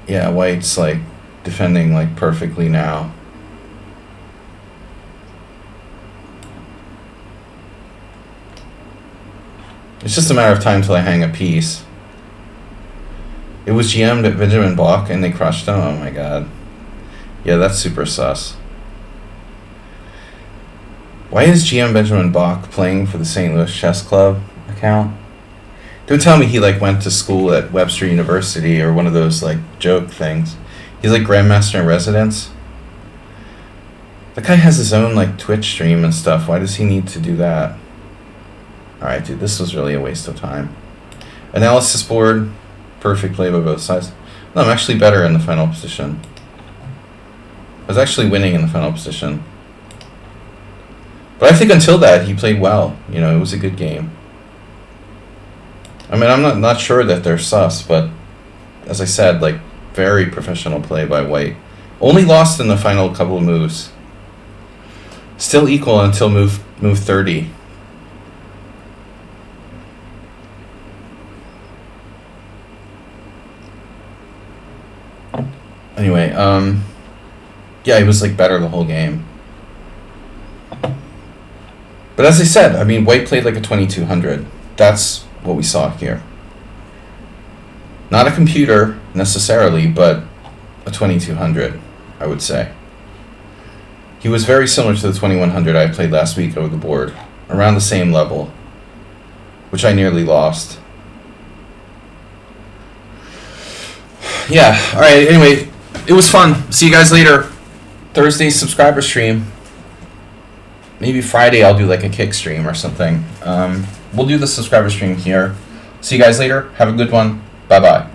S1: Yeah, White's like defending like perfectly now. It's just a matter of time till I hang a piece. It was GM'd at Benjamin Bach and they crushed him. Oh my god. Yeah, that's super sus. Why is GM Benjamin Bach playing for the St. Louis Chess Club account? Don't tell me he like went to school at Webster University or one of those like joke things. He's like Grandmaster in Residence. That guy has his own like Twitch stream and stuff. Why does he need to do that? Alright, dude, this was really a waste of time. Analysis board. Perfect play by both sides. No, I'm actually better in the final position. I was actually winning in the final position. But I think until that, he played well. It was a good game. I mean, I'm not sure that they're sus, but as I said, like, very professional play by White. Only lost in the final couple of moves. Still equal until move 30. Anyway, yeah, he was like better the whole game. But as I said, I mean, White played like a 2200. That's what we saw here. Not a computer necessarily, but a 2200, I would say. He was very similar to the 2100 I played last week over the board, around the same level, which I nearly lost. Yeah, alright, anyway, it was fun. See you guys later. Thursday subscriber stream. Maybe Friday I'll do like a kick stream or something. We'll do the subscriber stream here. See you guys later. Have a good one. Bye-bye.